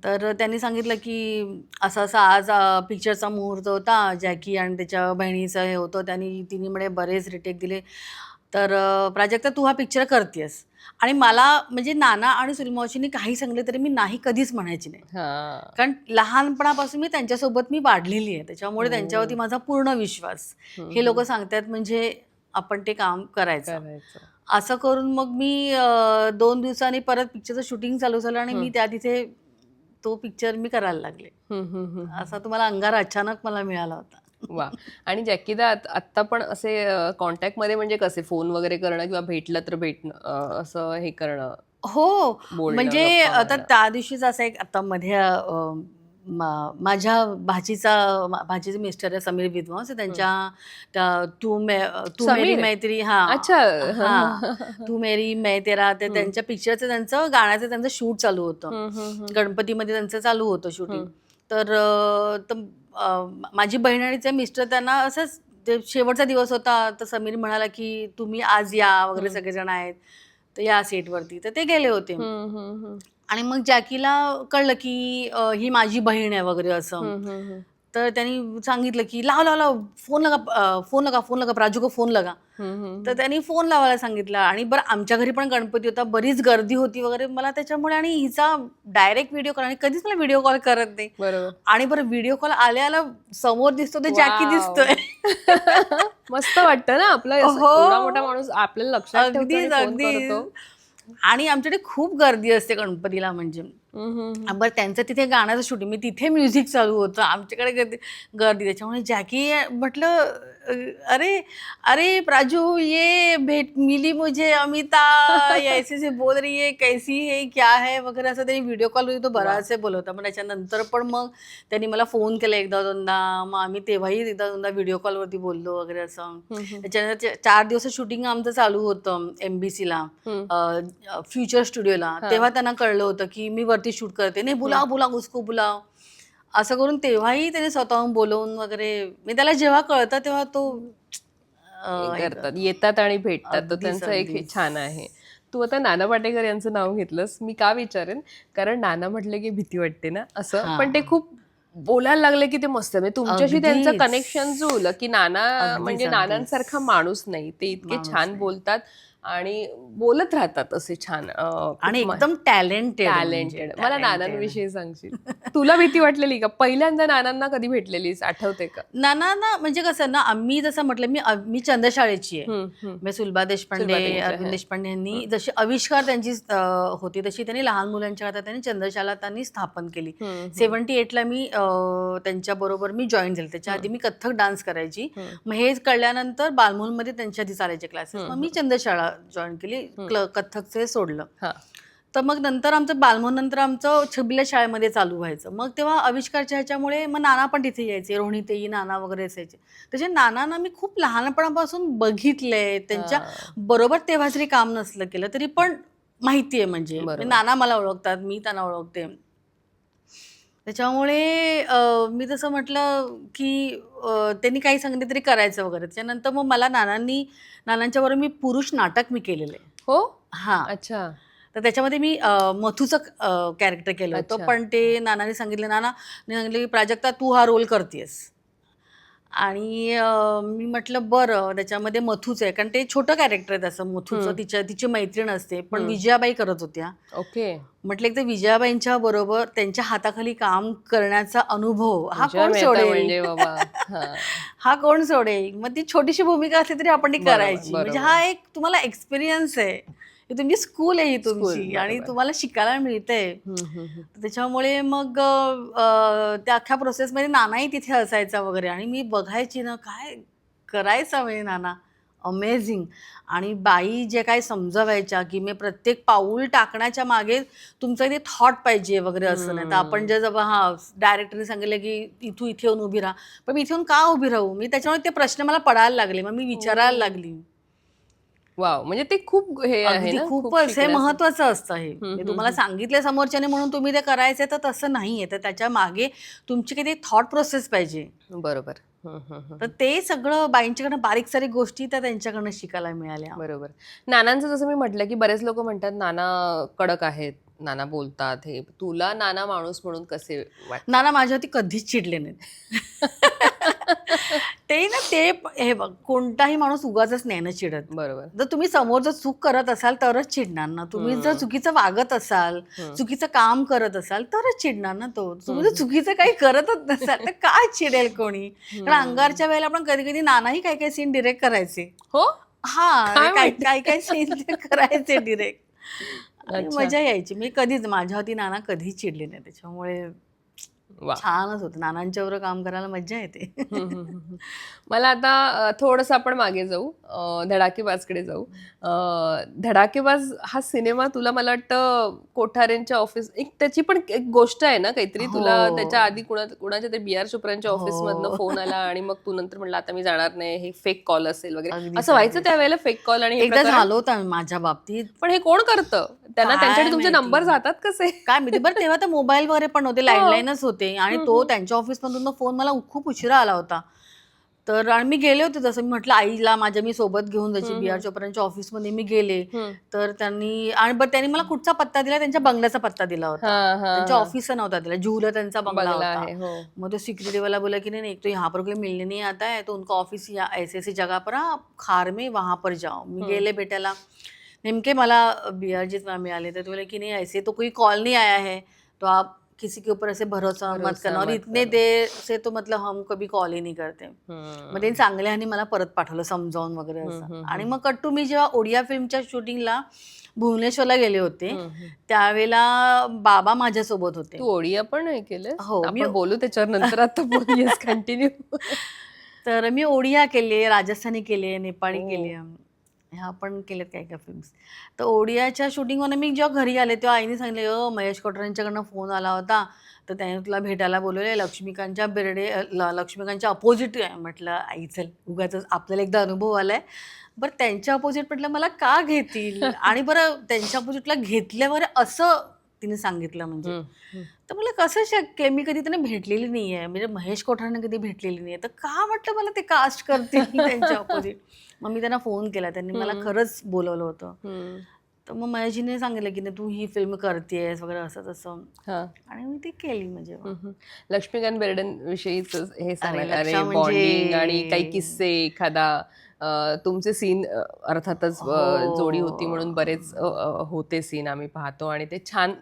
तर त्यांनी सांगितलं की असं असं आज पिक्चरचा मुहूर्त होता, जॅकी आणि त्याच्या बहिणीचं हे होतं, तिने म्हणे बरेच रिटेक दिले. तर प्राजक्ता तू हा पिक्चर करतेस. आणि मला म्हणजे नाना आणि सुलमावशींनी काही सांगले तरी मी नाही कधीच म्हणायची नाही, कारण लहानपणापासून मी त्यांच्यासोबत मी वाढलेली आहे, त्याच्यामुळे त्यांच्यावरती माझा पूर्ण विश्वास. हे लोक सांगतात म्हणजे आपण ते काम करायचं. असं करून मग मी 2 दिवसांनी परत पिक्चरचं शूटिंग चालू झालं आणि मी तिथे तो पिक्चर मी करायला लागले. असा तुम्हाला अंगार अचानक मला मिळाला होता. वा. आणि जॅकीदा आत्ता पण असे कॉन्टॅक्टमध्ये म्हणजे कसे फोन वगैरे करणं किंवा भेटलं तर भेटणं असं हे करणं? हो, म्हणजे आता त्या दिवशीच असं एक आता मध्ये माझ्या भाचीचे मिस्टर आहे समीर विद्वांस, त्यांच्या तू मेरी मैत्री, तू मेरी मै तेरा, ते त्यांच्या पिक्चरचं त्यांचं गाण्याचं त्यांचं शूट चालू होतं. गणपतीमध्ये त्यांचं चालू होतं शूटिंग. तर माझी बहीण आणि मिस्टर त्यांना असंच शेवटचा दिवस होता, तर समीर म्हणाला की तुम्ही आज या वगैरे, सगळेजण आहेत तर या सेटवरती. तर ते गेले होते आणि मग जॅकीला कळलं की ही माझी बहीण आहे वगैरे असं. तर त्यांनी सांगितलं की लाव फोन लगा प्राजू को फोन लगा. तर त्यांनी फोन लावायला सांगितलं. आणि बरं आमच्या घरी पण गणपती होता, बरीच गर्दी होती वगैरे, मला त्याच्यामुळे आणि हिचा डायरेक्ट व्हिडिओ कॉल, आणि कधीच मला व्हिडिओ कॉल करत नाही. आणि बरं व्हिडिओ कॉल आल्या समोर दिसतो ते जॅकी दिसतोय. मस्त वाटतं ना आपलं एवढा मोठा माणूस आपल्याला लक्षात ठेवतो आणि फोन करतो. आणि आमच्याकडे खूप गर्दी असते गणपतीला, म्हणजे बरं त्यांचं तिथे गाण्याचं शूटिंग, मी तिथे म्युझिक चालू होतं, आमच्याकडे गर्दी. त्याच्यामुळे जॅकी म्हटलं अरे अरे प्राजू ये भेट मिली मुझे अमिता, ऐसे से बोल रही है, कैसी है, क्या है वगैरे, असं त्यांनी व्हिडिओ कॉलवरती तो बराचसे बोलवता. मग त्याच्यानंतर पण मग त्यांनी मला फोन केला एकदा दोनदा, मग आम्ही तेव्हाही एकदा दोनदा व्हिडिओ कॉलवरती बोललो वगैरे असं. त्याच्यानंतर 4 दिवस शूटिंग आमचं चालू होतं MBCला, फ्युचर स्टुडिओला. तेव्हा त्यांना कळलं होतं की मी वरती शूट करते, नाही बुलाव उसको बुलाव, असं करून तेव्हाही त्याने स्वतःहून बोलवून वगैरे. मी त्याला जेव्हा कळतं तेव्हा तो करतात, येतात आणि भेटतात. तर त्यांचं एक छान आहे. तू आता नाना पाटेकर यांचं नाव घेतलंस, मी का विचारेन, कारण नाना म्हटलं की भीती वाटते ना असं, पण ते खूप बोलायला लागले की ते मस्त. म्हणजे तुमच्याशी त्यांचं कनेक्शन जुळलं की नाना म्हणजे नानांसारखा माणूस नाही, ते इतके छान बोलतात आणि बोलत राहतात असे छान, आणि एकदम टॅलेंटेड. मला नानांविषयी सांगशील? तुला भीती वाटलेली का पहिल्यांदा नानांना कधी भेटलेलीस, आठवते का? नाना म्हणजे कसं ना, आम्ही जसं म्हटलं मी चंद्रशाळेची आहे. मी सुलभा देशपांडे, अरविंद देशपांडे यांनी जशी आविष्कार त्यांची होती तशी त्यांनी लहान मुलांच्या हातात त्यांनी चंद्रशाला त्यांनी स्थापन केली. 78ला मी त्यांच्याबरोबर मी जॉईन झाले. त्याच्या आधी मी कथ्थक डान्स करायची. मग हे कळल्यानंतर बालमोलमध्ये त्यांच्या आधी चालायचे क्लासेस, मग मी चंद्रशाळा जॉईन केली, कथ्थकचे सोडलं. तर मग नंतर आमचं बालमोहन नंतर आमचं छबिल्या शाळेमध्ये चालू व्हायचं. मग तेव्हा आविष्कारच्या ह्याच्यामुळे मग नाना पण तिथे यायचे, रोहिणीताई, नाना वगैरे असायचे. त्याच्या नानांना मी खूप लहानपणापासून बघितलंय, त्यांच्या बरोबर तेव्हा जरी काम नसलं केलं तरी पण माहिती आहे. म्हणजे नाना मला ओळखतात, मी त्यांना ओळखते. त्याच्यामुळे मी जसं म्हटलं की त्यांनी काही सांगितलं तरी करायचं वगैरे. त्याच्यानंतर मग मला नानांच्या बरोबर मी पुरुष नाटक मी केलेलं आहे. हो, हां, अच्छा. तर त्याच्यामध्ये मी मथूचं कॅरेक्टर केलं होतं. पण ते नानाने सांगितलं की प्राजक्ता तू हा रोल करतेस. आणि मी म्हटलं बरं, त्याच्यामध्ये मथूच आहे, कारण ते छोटं कॅरेक्टर आहे त्याचं मथूचं. तिची मैत्रीण असते, पण विजयाबाई करत होत्या. ओके. म्हटलं एक तर विजयाबाईंच्या बरोबर त्यांच्या हाताखाली काम करण्याचा अनुभव हा कोण सोडेल, हा कोण सोडेल. मग ती छोटीशी भूमिका असली तरी आपण ती करायची. म्हणजे हा एक तुम्हाला एक्सपिरियन्स आहे, तुमची स्कूल आहे ही तुमची, आणि तुम्हाला शिकायला मिळतंय. त्याच्यामुळे मग त्या अख्ख्या प्रोसेसमध्ये नानाही तिथे असायचा वगैरे, आणि मी बघायची ना काय करायचा म्हणजे नाना अमेझिंग. आणि बाई जे काय समजावायच्या की मी प्रत्येक पाऊल टाकण्याच्या मागे तुमचं इथे थॉट पाहिजे वगैरे, असं नाही तर आपण जेव्हा डायरेक्टरने सांगितलं की इथून इथे येऊन उभी राहा, पण मी इथे येऊन का उभी राहू, मी त्याच्यामुळे ते प्रश्न मला पडायला लागले, मग मी विचारायला लागली. वाव, म्हणजे ते खूप हे आहे ना, खूपच हे महत्वाचं असतं. हे तुम्हाला सांगितलं समोरच्याने म्हणून तुम्ही ते करायचंय तर तसं नाहीये, तर त्याच्या मागे तुमची काही थॉट प्रोसेस पाहिजे. बरोबर. तर ते सगळं बाईंच्याकडनं बारीक सारीक गोष्टी त्या त्यांच्याकडनं शिकायला मिळाल्या. बरोबर. नानांचं जसं मी म्हटलं की बरेच लोक म्हणतात नाना कडक आहेत, नाना बोलतात, हे तुला नाना माणूस म्हणून कसे वाटतात? नाना माझ्यावरती कधीच चिडले नाहीत. ते ना ते हे बघ, कोणताही माणूस उगाचच नाही ना चिडत. बरोबर. जर तुम्ही समोर जर चूक करत असाल तरच चिडणार ना. तुम्ही जर चुकीचं वागत असाल, चुकीचं काम करत असाल तरच चिडणार ना तो. तुम्ही जर चुकीचं काही करतच नसाल तर काय चिडेल कोणी? कारण अंगारच्या वेळेला आपण कधी कधी नानाही काही काही सीन डिरेक्ट करायचे. हो, हा, काय काही म्हणते? काही काही सीन करायचे डिरेक्ट. आणि अच्छा. मजा यायची. मी कधीच माझ्यावरती नाना कधीच चिडले नाही. त्याच्यामुळे वा. छानच होतं. नानांच्या बरोबर काम करायला मजा येते. मला आता थोडंसं आपण मागे जाऊ, धडाकेबाजकडे जाऊ. धडाकेबाज हा सिनेमा तुला मला वाटतं कोठारेंच्या ऑफिस, एक त्याची पण एक गोष्ट आहे ना काहीतरी, तुला हो. त्याच्या आधी कुणाच्या तरी बी आर चोप्रांच्या ऑफिसमधनं हो. फोन आला आणि मग तू नंतर म्हणला आता मी जाणार नाही, हे फेक कॉल असेल वगैरे, अगदीच, असं व्हायचं अगदीच. त्यावेळेला फेक कॉल आणि हे एकदा प्रकरण? झालं होतं माझ्या बाबतीत. पण हे कोण करतं? त्यांना काय त्यांच्याकडे तुमचे माहिती? नंबर जातात कसे? काय माहिती बरं, तेव्हा तर मोबाईल वगैरे पण नव्हते, लँडलाईनच होते. आणि तो त्यांच्या ऑफिसमधून फोन मला खूप उशिरा आला होता. तर आणि मी गेले होते, जसं मी म्हटलं आईला माझ्या मी सोबत घेऊन जायची. बी आर चोप्रांच्या ऑफिसमध्ये मी गेले. तर त्यांनी मला कुठचा पत्ता दिला, त्यांच्या बंगल्याचा पत्ता दिला होता. त्यांच्या ऑफिसचा नव्हता दिला, जुहूला त्यांचा बंगला बंगला होता. आहे, हो. मग तो सिक्युरिटी वाला बोला की नहीं एक तो यहाँ पर कोई मिलने नहीं आता है, तो उनका ऑफिस ऐसी ऐसी जगह पर आप खार में वहां पर जाओ. मी गेले भेटायला. नेमके मला BRGच मिळाले. तर बोले की नहीं ऐसे तो कोई कॉल नहीं आया है, तो आप किसी के ऊपर ऐसे भरोसा मत करना, और इतने देर से तो मतलब हम कभी कॉल ही नहीं करते. मग त्यांनी चांगल्याने मला परत पाठवलं समजावून वगैरे असं. आणि मग कट्टू मी जेव्हा ओडिया फिल्मच्या शूटिंगला भुवनेश्वरला गेले होते, त्यावेळेला बाबा माझ्यासोबत होते. तू ओडिया पण हे केलं? हो, आपण बोलू त्याच्यावर नंतर, आता बोलू. कंटिन्यू. तर मी ओडिया केले, राजस्थानी केले, नेपाळी केले, ह्या पण केलेत काही काही फिल्म्स. तर ओडियाच्या शूटिंगमध्ये मी जेव्हा घरी आले तेव्हा आईने सांगितलं, महेश कोठारेंच्याकडनं फोन आला होता, तर त्याने तुला भेटायला बोलवले, लक्ष्मीकांतच्या लक्ष्मीकांतच्या अपोजिट आहे. म्हटलं आई चल, उगाच आपल्याला एकदा अनुभव आलाय. बरं त्यांच्या अपोजिट म्हटलं मला का घेतील, आणि बरं त्यांच्या अपोजिटला घेतल्यावर असं तिने सांगितलं म्हणजे. तर मला कसं शक्य आहे, मी कधी त्यांना भेटलेली नाही आहे, म्हणजे महेश कोठारेंना कधी भेटलेली नाही आहे, तर का म्हटलं मला ते कास्ट करतील त्यांच्या अपोजिट. मग मी त्यांना फोन केला, त्यांनी मला खरंच बोलवलं होतं. तर मग महेशजीने सांगितलं की नाही तू ही फिल्म करतेयस वगैरे असं तसं, आणि मी ती केली. म्हणजे लक्ष्मीकांत बेर्डेंविषयीच हे सांगायला, अरे लक्षा म्हणजे- बॉन्डिंग आणि काही किस्से, एखादा तुमचे सीन अर्थातच जोडी होती म्हणून बरेच होते सीन आम्ही पाहतो आणि ते छान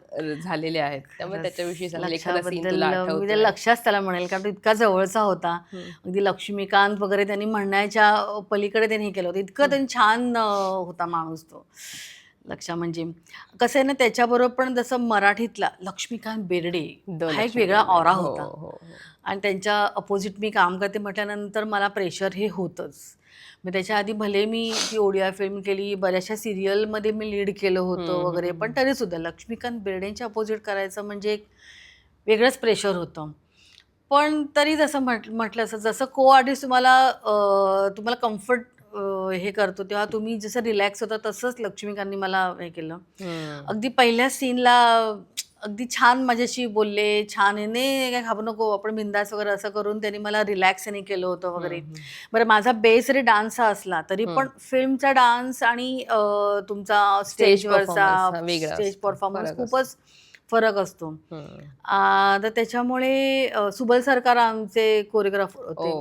झालेले आहेत. त्यामुळे त्याच्याविषयी सांगाल, एखादा सीन तुला मी आठवतोय? ते लक्षाच त्याला म्हणेल, कारण तो इतका जवळचा होता. अगदी लक्ष्मीकांत वगैरे त्यांनी म्हणण्याच्या पलीकडे त्यांनी हे केलं होतं. इतकं त्यांनी छान होता माणूस तो लक्षा. म्हणजे कसं आहे ना, त्याच्याबरोबर पण जसं मराठीतला लक्ष्मीकांत बेर्डे हा एक वेगळा ऑरा होता. आणि त्यांच्या अपोजिट मी काम करते म्हटल्यानंतर मला प्रेशर हे होतंच. मग त्याच्या आधी भले मी ती ओडिया फिल्म केली, बऱ्याचशा सिरियलमध्ये मी लीड केलं होतं वगैरे, पण तरीसुद्धा लक्ष्मीकांत बेर्डेंच्या अपोजिट करायचं म्हणजे एक वेगळंच प्रेशर होतं. पण तरी जसं म्हटलं असं, जसं को आर्टिस्ट तुम्हाला कम्फर्ट हे करतो तेव्हा तुम्ही जसं रिलॅक्स होता, तसंच लक्ष्मीकांतनी मला हे केलं. अगदी पहिल्या सीनला अगदी छान माझ्याशी बोलले, छान आहे, नाही काय घाबरू नको, आपण बिंदास वगैरे असं करून त्यांनी मला रिलॅक्स केलं होतं वगैरे. बरं, माझा बेस जरी डान्स असला तरी पण फिल्मचा डान्स आणि तुमचा स्टेजवरचा स्टेज परफॉर्मन्स खूपच फरक असतो. तर त्याच्यामुळे सुबल सरकार आमचे कोरिओग्राफर होते.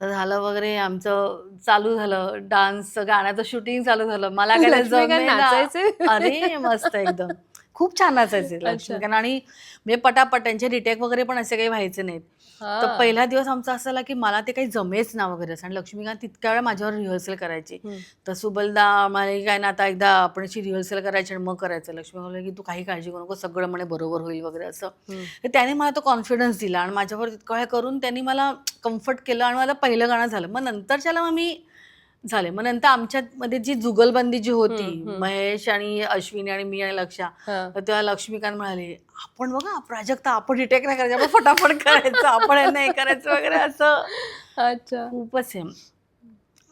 तर झालं वगैरे, आमचं चालू झालं डान्स, गाण्याचं शूटिंग चालू झालं. मला काय नाचायचे? अरे मस्त एकदम, खूप छान नाचायचे लक्ष्मीकांत. आणि म्हणजे पटापट त्यांचे रिटेक वगैरे पण असे काही व्हायचे नाहीत. तर पहिला दिवस आमचा असा आला की मला ते काही जमेच ना वगैरे. आणि लक्ष्मीकांत तितक्या वेळा माझ्यावर रिहर्सल करायची. तर सुबलदा मला काय ना, आता एकदा आपण अशी रिहर्सल करायची आणि मग करायचं. लक्ष्मीकांत म्हणाले की तू काही काळजी करू नको, सगळं म्हणे बरोबर होईल वगैरे असं. तर त्याने मला तो कॉन्फिडन्स दिला आणि माझ्यावर तितकं वेळा करून त्यांनी मला कम्फर्ट केलं आणि मला पहिलं गाणं झालं. मग नंतरच्याला मग मी झाले. मग नंतर आमच्यामध्ये जी जुगलबंदी जी होती, महेश आणि अश्विनी आणि मी आणि लक्षा, तर तेव्हा लक्ष्मीकांत म्हणाले आपण बघा प्राजक्ता, आपण रिटेक नाही करायचं, आपण फटाफट करायचं, आपण हे नाही करायचं वगैरे असं. अच्छा, खूपच आहे.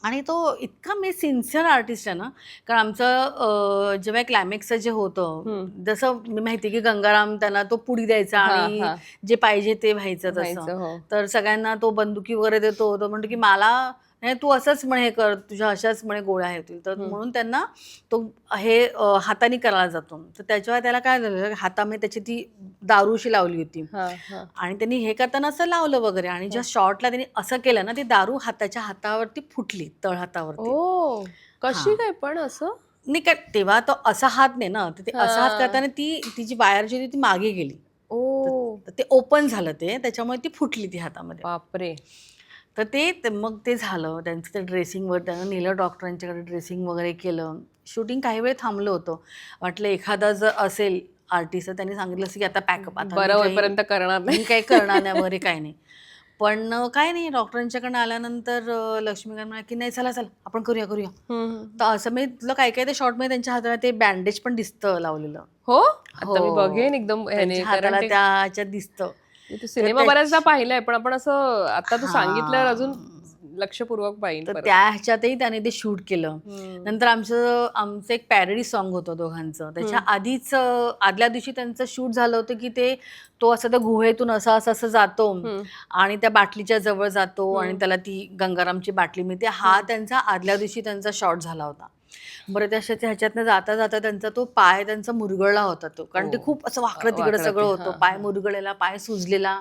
आणि तो इतका मी सिन्सिअर आर्टिस्ट आहे ना, कारण आमचं जेव्हा क्लायमॅक्सचं जे होतं, जसं मी माहिती की गंगाराम त्यांना तो पुडी द्यायचा आणि जे पाहिजे ते व्हायचं तसं. तर सगळ्यांना तो बंदुकी वगैरे देतो. तो म्हणतो की मला तू असंच म्हणे कर, तुझ्या अशाच म्हणे गोळ्या येतील. तर म्हणून त्यांना तो हे हाताने करायला जातो. तर त्याच्यावर त्याला काय झालं, हातामध्ये त्याची ती दारूशी लावली होती हा, हा. आणि त्यांनी हे करताना असं लावलं वगैरे आणि ज्या शॉटला त्यांनी असं केलं ना ती दारू त्याच्या हातावरती फुटली, तळहातावरती. ओ, कशी हा काय पण असं? नाही काय तेव्हा तो असा हात नाही ना, तर ते असा हात हा. करताना तिची वायर जी होती ती मागे गेली, ओ, तर ते ओपन झालं ते, त्याच्यामुळे ती फुटली ती हातामध्ये. बापरे. तर मग ते झालं त्यांचं ते ड्रेसिंगवर त्यानं नेलं डॉक्टरांच्याकडे, ड्रेसिंग वगैरे केलं. शूटिंग काही वेळ थांबलं होतं. वाटलं एखादा जर असेल आर्टिस्ट तर त्यांनी सांगितलं असं की आता पॅकअप, आता बरं होईपर्यंत करणार नाही. मी काही करणार नाही वगैरे काही नाही. पण काय नाही, डॉक्टरांच्याकडनं आल्यानंतर लक्ष्मीकांत म्हणाले की नाही चला चला आपण करूया. तर असं मी तुला काय काय ते शॉर्टमध्ये त्यांच्या हाताला ते बँडेज पण दिसतं लावलेलं. हो, आता मी बघेन एकदम ह्याने, त्यांच्या कारण हाताला ते त्याच्यात दिसतं. तू सिनेमा बऱ्याचदा पाहिलाय, पण आपण असं आता तू सांगितल्यावर अजून हां. लक्षपूर्वक पाहिजे. तर त्या ह्याच्यातही त्याने ते शूट केलं. नंतर आमचं एक पॅरडी सॉन्ग होतं दोघांचं. त्याच्या आधीच आदल्या दिवशी त्यांचं शूट झालं होतं की तो असं त्या गुहेतून असं जातो आणि त्या बाटलीच्या जवळ जातो आणि त्याला ती गंगारामची बाटली मिळते. हा त्यांचा आदल्या दिवशी त्यांचा शॉट झाला होता. बरं ह्याच्यातनं जाता जाता त्यांचा तो पाय त्यांचा मुरगळला होता तो, कारण ते खूप असं वाकडं तिकडं सगळं होतं. पाय मुरगळलेला, पाय सुजलेला.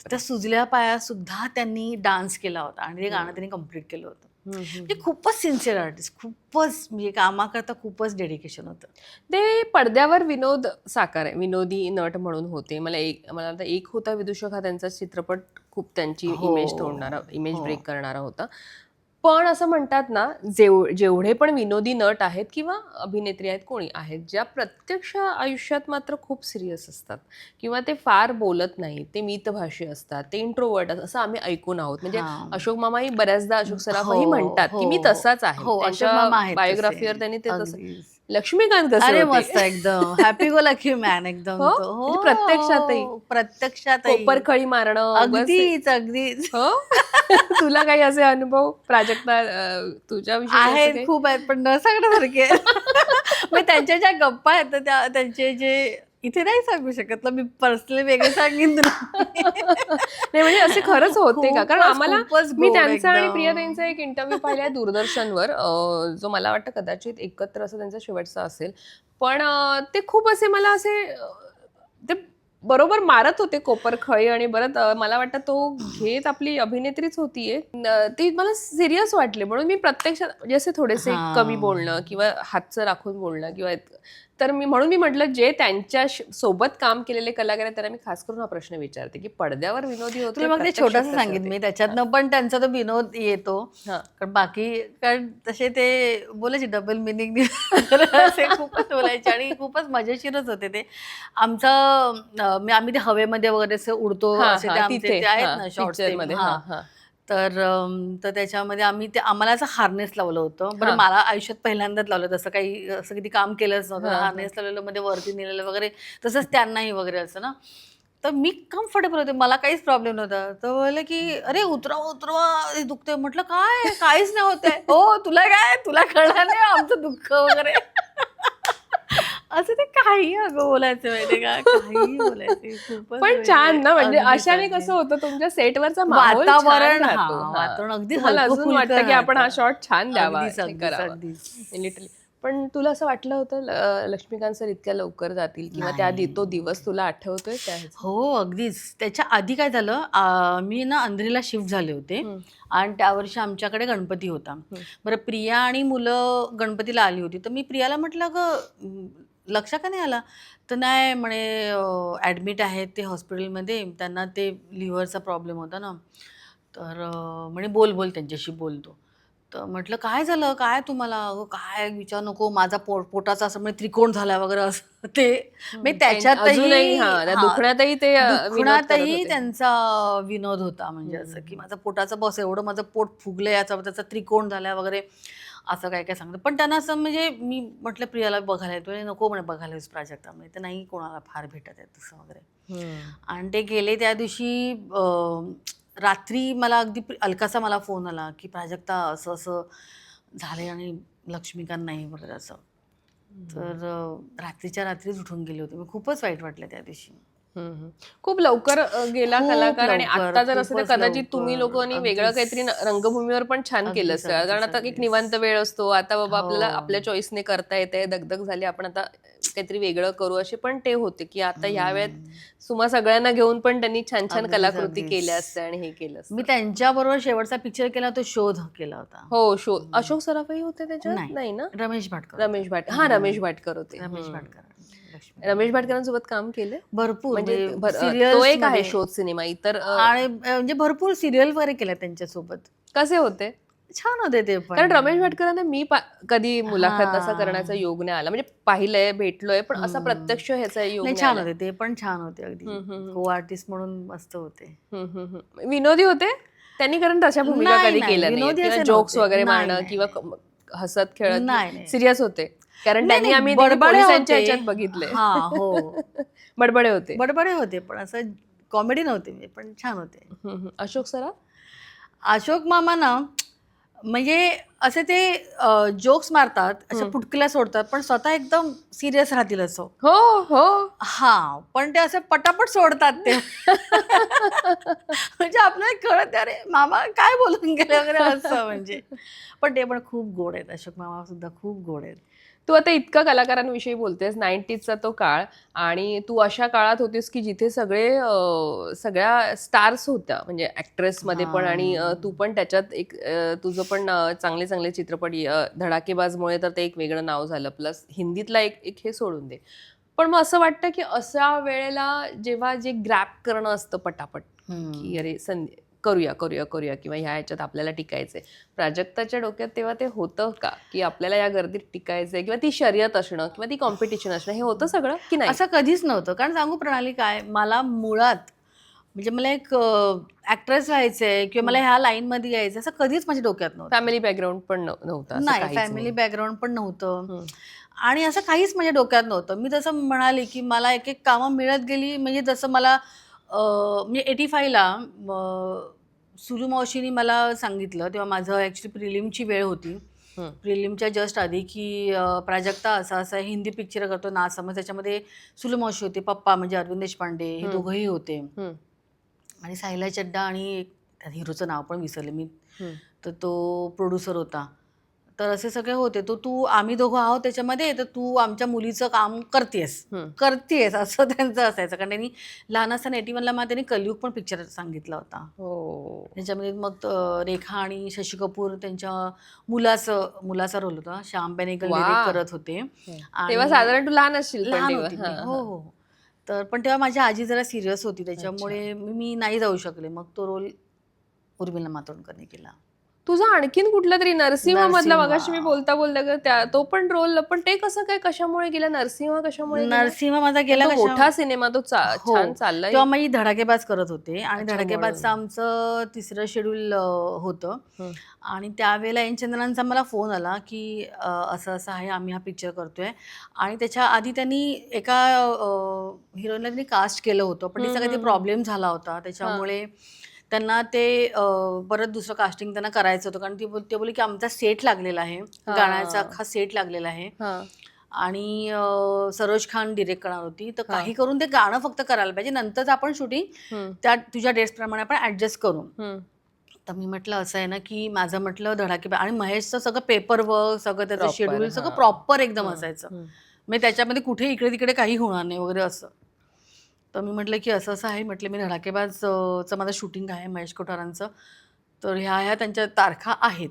त्या सुजल्या पायात सुद्धा त्यांनी डान्स केला होता आणि ते गाणं त्यांनी कम्प्लीट केलं होतं. म्हणजे खूपच सिन्सिअर आर्टिस्ट, खूपच म्हणजे कामाकरता खूपच डेडिकेशन होतं. ते पडद्यावर विनोद साकार आहे, विनोदी नट म्हणून होते. मला वाटतं एक होता विदूषक हा त्यांचा चित्रपट खूप त्यांची इमेज तोडणारा, इमेज ब्रेक करणारा होता. पण असं म्हणतात ना, जेवढे पण विनोदी नट आहेत किंवा अभिनेत्री आहेत, कोणी आहेत, ज्या प्रत्यक्ष आयुष्यात मात्र खूप सिरियस असतात किंवा ते फार बोलत नाहीत, ते मितभाषी असतात, ते इंट्रोवर्ट असं आम्ही ऐकून आहोत. म्हणजे अशोक मामाही बऱ्याचदा, अशोक सराफही म्हणतात की मी तसाच आहे. त्यांच्या बायोग्राफीवर त्यांनी ते तसं. लक्ष्मीकांत कसे अरे होते? मस्त, एकदम हॅपी गो लकी मॅन एकदम. हो? तो म्हणजे प्रत्यक्षातही प्रत्यक्षातही कोपरखळी मारणं अगदीच. हो. तुला काही असे अनुभव प्राजक्ता तुझ्याविषयी आहेत, खूप आहेत, पण न सांगण्यासारखे. मग त्यांच्या ज्या गप्पा आहेत त्या त्यांचे जे इथे नाही सांगू शकत ना, मी पर्सनली वेगळे सांगेन तुला. नाही म्हणजे असे खरंच होते का? कारण आम्हाला, मी गोड त्यांचा आणि एकदम. प्रियाताईंचा एक इंटरव्ह्यू पाहिलाय दूरदर्शनवर, जो मला वाटतं कदाचित एकत्र असं त्यांचा शेवटचा असेल. पण ते खूप असे मला असे ते बरोबर मारत होते कोपरखळी आणि परत मला वाटतं तो घेत आपली अभिनेत्रीच होतीये, ती मला सिरियस वाटले. म्हणून मी प्रत्यक्षात म्हणजे असे थोडेसे कमी बोलणं किंवा हातचं राखून बोलणं किंवा तर म्हणून मी म्हटलं जे त्यांच्या सोबत काम केलेले कलाकार आहेत त्यांना मी खास करून हा प्रश्न विचारते की पडद्यावर विनोदी होते. मग ते छोटंसं सांगितलं मी, त्याच्यातनं पण त्यांचा तो विनोद येतो. कारण बाकी कारण तसे ते बोलायचे डबल मिनिंग असे खूपच बोलायचे आणि खूपच मजेशीरच होते ते. आम्ही ते हवेमध्ये वगैरे असे उडतो असे ते आमचे ते आहेत ना शॉर्ट्स. तर त्याच्यामध्ये आम्हाला असं हार्नेस लावलं होतं. बरं, मला आयुष्यात पहिल्यांदाच लावलं, तसं काही असं किती काम केलंच नव्हतं. हार्नेस लावलेलं मध्ये वरती नेलेलं वगैरे, तसंच त्यांनाही वगैरे असं ना. तर मी कम्फर्टेबल होते, मला काहीच प्रॉब्लेम नव्हता. तर बोलले की अरे उतरवा हे दुखतंय. म्हटलं काहीच नाही होत आहे. हो तुला कळलं नाही आमचं दुःख वगैरे. असं ते काही अगं बोलायचं माहितीये का, काही बोलायचे. पण छान ना, म्हणजे अशाने कसं होतं तुमच्या सेटवरचं वातावरण अगदी अजून वाटतं की आपण हा शॉट छान द्यावा. लिटरली. पण तुला असं वाटलं होतं लक्ष्मीकांत सर इतक्या लवकर जातील किंवा तो दिवस तुला आठवतोय? हो अगदीच. त्याच्या आधी काय झालं, मी ना अंधेरीला शिफ्ट झाले होते आणि त्या वर्षी आमच्याकडे गणपती होता. बरं, प्रिया आणि मुलं गणपतीला आली होती. तर मी प्रियाला म्हटलं ग लक्षात का नाही आला? तर नाही म्हणे ॲडमिट आहेत ते हॉस्पिटलमध्ये, त्यांना ते लिव्हरचा प्रॉब्लेम होता ना. तर म्हणे बोल त्यांच्याशी बोलतो. तर म्हटलं काय झालं, काय तुम्हाला? अगं काय विचार नको, माझा पोटाचा असं म्हणजे त्रिकोण झाला वगैरे असं ते. म्हणजे दुखण्यातही त्यांचा विनोद होता. म्हणजे असं की माझा पोटाचा बस एवढं माझं पोट फुगलं, त्याचा त्रिकोण झाला वगैरे असं काय काय सांगतं. पण त्यांना असं म्हणजे मी म्हटलं प्रियाला बघायला येतो, नको म्हणे बघायला येऊस प्राजक्तामध्ये, तर नाही कोणाला फार भेटत आहे तसं वगैरे. आणि ते गेले त्या दिवशी रात्री मला अगदी अलकाचा मला फोन आला की प्राजक्ता असं असं झालंय आणि लक्ष्मीकांत नाही वगैरे असं. तर रात्रीच्या रात्रीच उठून गेले होते. मी खूपच वाईट वाटलं त्या दिवशी. खूप लवकर गेला कलाकार. आणि आता जर असं तर कदाचित तुम्ही लोकांनी वेगळं काहीतरी रंगभूमीवर पण छान केलं असतं, कारण आता एक निवांत वेळ असतो. आता बाबा आपल्याला आपल्या चॉईसने करता येते, दगदग झाली, आपण आता काहीतरी वेगळं करू असे पण ते होते की आता ह्या वेळेत सुमा सगळ्यांना घेऊन पण त्यांनी छान छान कलाकृती केल्या असत्या आणि हे केलं असतं. मी त्यांच्याबरोबर शेवटचा पिक्चर केला तो शोध केला होता. हो शोध. अशोक सराफही होते त्याच्यात नाही ना? रमेश भाटकर. रमेश भाटकर होते. रमेश भाटकर. रमेश भाटकरांसोबत काम केले भरपूर, म्हणजे तो एक आहे शोध सिनेमा. इतर आणि म्हणजे भरपूर सिरियल वगैरे केल्या त्यांच्यासोबत. कसे होते? छान होते ते पण. कारण रमेश भाटकरांना मी कधी मुलाखत असा करण्याचा योग नाही आला, म्हणजे पाहिलंय भेटलोय पण असा प्रत्यक्ष ह्याचा योग नाही. छान होते ते पण, छान होते अगदी, को आर्टिस्ट म्हणून मस्त होते. विनोदी होते त्यांनी, कारण तशा भूमिका कधी केल्या नाही, जोक्स वगैरे मारणं किंवा हसत खेळत सिरियस होते. कारण त्यांनी आम्ही पोलिसांच्या ह्याच्यात बघितले. बडबडे होते पण असं कॉमेडी नव्हते, पण छान होते. अशोक सराफ? अशोक मामा ना म्हणजे असे ते जोक्स मारतात, अशा पुटकीला सोडतात, पण स्वतः एकदम सिरियस राहतील असं. हो हो. हा, पण ते असं पटापट सोडतात ते. म्हणजे आपल्याला कळत अरे मामा काय बोलून गेले वगैरे असं म्हणजे. पण ते पण खूप गोड आहेत, अशोक मामा सुद्धा खूप गोड आहेत. तू आता इतकं कलाकारांविषयी बोलतेस, 90sचा तो काळ, आणि तू अशा काळात होतीस की जिथे सगळ्या स्टार्स होत्या, म्हणजे ऍक्ट्रेस मध्ये पण, आणि तू पण त्याच्यात एक तुझं पण चांगले चांगले चित्रपट, धडाकेबाजमुळे तर ते एक वेगळं नाव झालं, प्लस हिंदीतला एक हे सोडून दे. पण मग असं वाटतं की अशा वेळेला जेव्हा जे ग्रॅप करणं असतं पटापट की अरे करूया किंवा ह्या ह्याच्यात आपल्याला टिकायचंय, प्राजक्ताच्या डोक्यात तेव्हा ते होतं का की आपल्याला या गर्दीत टिकायचंय, किंवा ती शर्यत असणं किंवा ती कॉम्पिटिशन असणं, हे होतं सगळं की नाही? असं कधीच नव्हतं. कारण सांगू प्रणाली काय, मला मुळात म्हणजे मला एक ऍक्ट्रेस व्हायचंय किंवा मला ह्या लाईन मध्ये यायचं असं कधीच माझ्या डोक्यात नव्हतं. फॅमिली बॅकग्राऊंड पण नव्हतं? नाही, फॅमिली बॅकग्राऊंड पण नव्हतं आणि असं काहीच माझ्या डोक्यात नव्हतं. मी जसं म्हणाले की मला एक एक कामं मिळत गेली, म्हणजे जसं मला म्हणजे 85ला सुरू मावशीने मला सांगितलं, तेव्हा माझं ॲक्च्युली प्रिलिमची वेळ होती. प्रिलिमच्या जस्ट आधी की प्राजक्ता असा असा हिंदी पिक्चर करतो ना समज, त्याच्यामध्ये सुरू मावशी होते, पप्पा म्हणजे अरविंद देशपांडे हे दोघंही होते, आणि साहिला चड्डा आणि हिरोचं नाव पण विसरले मी, तर तो प्रोड्युसर होता. तर असे सगळे होते. तो आम्ही दोघं आहोत त्याच्यामध्ये, तर तू आमच्या मुलीचं काम करतेस असं त्यांचं असायचं. कारण त्यांनी लहान असताना 81ला मला त्यांनी कलियुग पण पिक्चर सांगितला होता. त्याच्यामध्ये मग रेखा आणि शशी कपूर त्यांच्या मुलाचा रोल होता. श्याम बेनेगल डिरेक्ट करत होते. तेव्हा साधारण तू लहान असशील? लहान होती. हो. तर पण तेव्हा माझी आजी जरा सिरियस होती, त्याच्यामुळे मी नाही जाऊ शकले. मग तो रोल उर्मिला मातोंडकरने केला. तुझा आणखीन कुठला तरी नरसिंह मधला, मगाशी मी बोलता तो पण रोल, पण ते कसं काय, कशामुळे गेला? नरसिंह कशामुळे? नरसिंह माझा गेला, मोठा सिनेमा, तो छान चाललाय. तेव्हा माझी धडाकेबाज करत होते, आणि धडाकेबाजचं आमचं 3रं शेड्यूल होतं, आणि त्यावेळेला एन चंद्रनांचा मला फोन आला की असं असं आहे, आम्ही हा पिक्चर करतोय. आणि त्याच्या आधी त्यांनी एका हिरोईनला त्यांनी कास्ट केलं होतं, पण तिचा काही प्रॉब्लेम झाला होता, त्याच्यामुळे त्यांना ते परत दुसरं कास्टिंग त्यांना करायचं होतं. कारण ते बोलले की आमचा सेट लागलेला आहे, गाण्याचा अख्खा सेट लागलेला आहे, आणि सरोज खान डिरेक्ट करणार होती, तर काही करून ते गाणं फक्त करायला पाहिजे, नंतर आपण शूटिंग त्या तुझ्या डेट्स प्रमाणे आपण ऍडजस्ट करू. तर मी म्हटलं असं आहे ना की माझं म्हटलं धडाके, आणि महेशचं सगळं पेपर वर्क, सगळं त्याचं शेड्यूल सगळं प्रॉपर एकदम असायचं, म्हणजे त्याच्यामध्ये कुठे इकडे तिकडे काही होणार नाही वगैरे असं. तर मी म्हटलं की असं असं आहे, म्हटलं मी धडाकेबाजचं माझं शूटिंग आहे महेश कोठारांचं, तर ह्या त्यांच्या तारखा आहेत.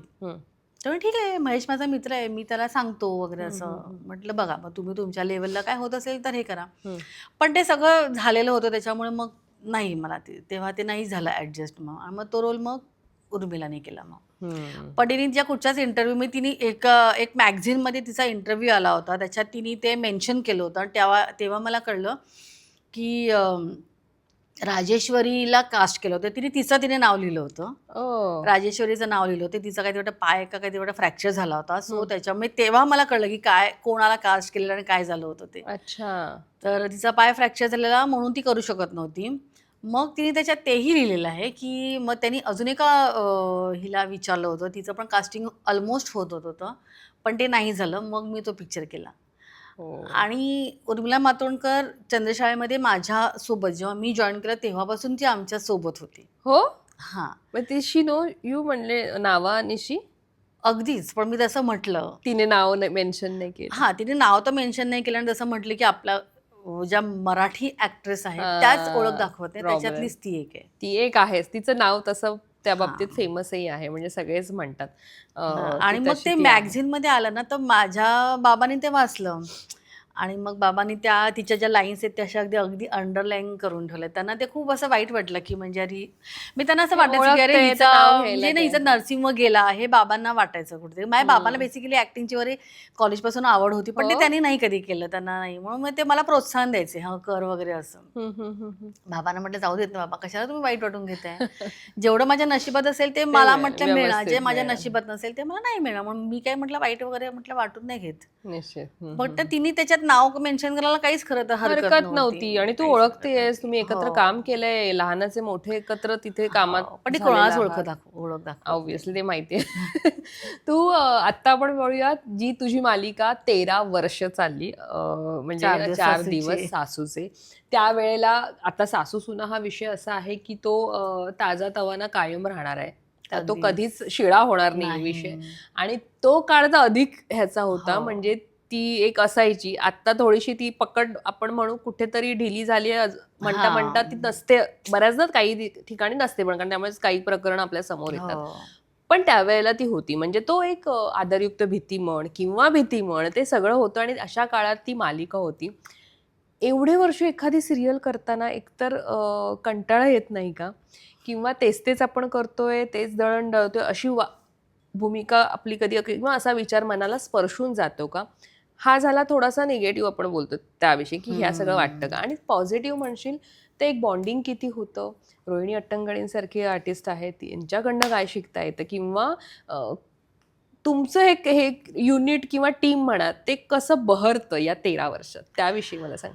तर ठीक आहे, महेश माझा मित्र आहे, मी त्याला सांगतो वगैरे असं. म्हटलं बघा, मग तुम्ही तुमच्या लेवलला काय होत असेल तर हे करा. पण ते सगळं झालेलं होतं, त्याच्यामुळे मग नाही, मला तेव्हा ते नाही झालं ऍडजस्ट. मग तो रोल मग उर्मिलाने केला. मग पण तिने कुठच्याच इंटरव्ह्यू मी तिने एक मॅगझिनमध्ये तिचा इंटरव्ह्यू आला होता, त्याच्यात तिने ते मेन्शन केलं होतं. तेव्हा मला कळलं की राजेश्वरीला कास्ट केलं होतं. तिने नाव लिहिलं होतं, राजेश्वरीचं नाव लिहिलं होतं. तिचा काही तेवढा पाय का काही तेवढा फ्रॅक्चर झाला होता, सो त्याच्यामुळे तेव्हा मला कळलं की काय कोणाला कास्ट केलेलं आणि काय झालं होतं ते. अच्छा. तर तिचा पाय फ्रॅक्चर झालेला म्हणून ती करू शकत नव्हती. मग तिने त्याच्यात तेही लिहिलेलं आहे की मग त्यांनी अजून एका हिला विचारलं होतं, तिचं पण कास्टिंग ऑलमोस्ट होत होतं, पण ते नाही झालं. मग मी तो पिक्चर केला. आणि उर्मिला मातोंडकर चंद्रशाळेमध्ये माझ्यासोबत जेव्हा मी जॉईन केलं तेव्हापासून ती आमच्या सोबत होती. हो. हां. मग तिशी नो यू म्हणले नावानिशी? अगदीच. पण मी तसं म्हटलं, तिने नाव मेन्शन नाही केलं. हा, तिने नाव तर मेन्शन नाही केलं आणि तसं म्हटलं की आपल्या ज्या मराठी ऍक्ट्रेस आहेत त्याच ओळख दाखवते, त्याच्यातलीच ती एक आहे. ती एक आहेच, तिचं नाव तसं त्या बाबतीत फेमसही आहे, म्हणजे सगळेच म्हणतात. आणि मग ते मॅगझिन मध्ये आलं ना, तर माझ्या बाबांनी ते वाचलं आणि मग बाबांनी तिच्या ज्या लाईन्स आहेत त्या अगदी अगदी अंडरलाईन करून ठेवल्या. त्यांना ते खूप असं वाईट वाटलं की म्हणजे अरे, मी त्यांना असं वाटायचं की अरे हिचा नर्सिंग गेला, हे बाबांना वाटायचं कुठेतरी. माझ्या बाबांना बेसिकली ऍक्टिंगची वगैरे कॉलेजपासून आवड होती, पण ते त्यांनी नाही कधी केलं, त्यांना नाही. म्हणून ते मला प्रोत्साहन द्यायचे, हा कर वगैरे असं. बाबांना म्हटलं जाऊ देत ना बाबा, कशाला तुम्ही वाईट वाटून घेताय, जेवढं माझ्या नशिबात असेल ते मला म्हटलं मिळणार, जे माझ्या नशिबात नसेल ते मला नाही मिळणार. म्हणून मी काय म्हटलं वाईट वगैरे म्हटलं वाटून नाही घेत. बट तिने त्याच्यात नाव मेन्शन करायला काहीच खरं तर हरकत नव्हती. आणि तू ओळखतेस, तुम्ही एकत्र काम केलंय, लहानाचे मोठे एकत्र तिथे कामात, पण ती कोणालाच ओळख दाखव ऑब्व्हियसली ते माहितीये. तू आता आपण बोलूयात जी तुझी मालिका 13 वर्ष चालली, म्हणजे 4 दिवस सासूचे. त्यावेळेला आता सासू सुना हा विषय असा आहे की तो ताजा तवाना कायम राहणार आहे, तो कधीच शिळा होणार नाही विषय. आणि तो काळ तर अधिक ह्याचा होता, म्हणजे ती एक असायची. आता थोडीशी ती पकड आपण म्हणू कुठेतरी ढिली झाली म्हणता म्हणता ती नसते, बऱ्याचदा काही ठिकाणी नसते पण, कारण त्यामुळे काही प्रकरण आपल्या समोर येतात. पण त्यावेळेला ती होती, म्हणजे तो एक आदरयुक्त भीती म्हण किंवा भीती म्हण, ते सगळं होतं. आणि अशा काळात ती मालिका होती. एवढे वर्ष एखादी सिरियल करताना एकतर कंटाळा येत नाही का, किंवा तेच तेच आपण करतोय, तेच दळण दळतोय अशी भूमिका आपली कधी, किंवा असा विचार मनाला स्पर्शून जातो का? हा झाला थोडासा निगेटिव्ह आपण बोलतो त्याविषयी, की ह्या सगळं वाटतं का? आणि पॉझिटिव्ह म्हणशील ते एक बॉन्डिंग किती होतं, रोहिणी अट्टंगडींसारखे आर्टिस्ट आहेत, यांच्याकडनं काय शिकता येतं, किंवा तुमचं हे युनिट किंवा टीम म्हणा, ते कसं बहरतं या 13 वर्षात, त्याविषयी मला सांग.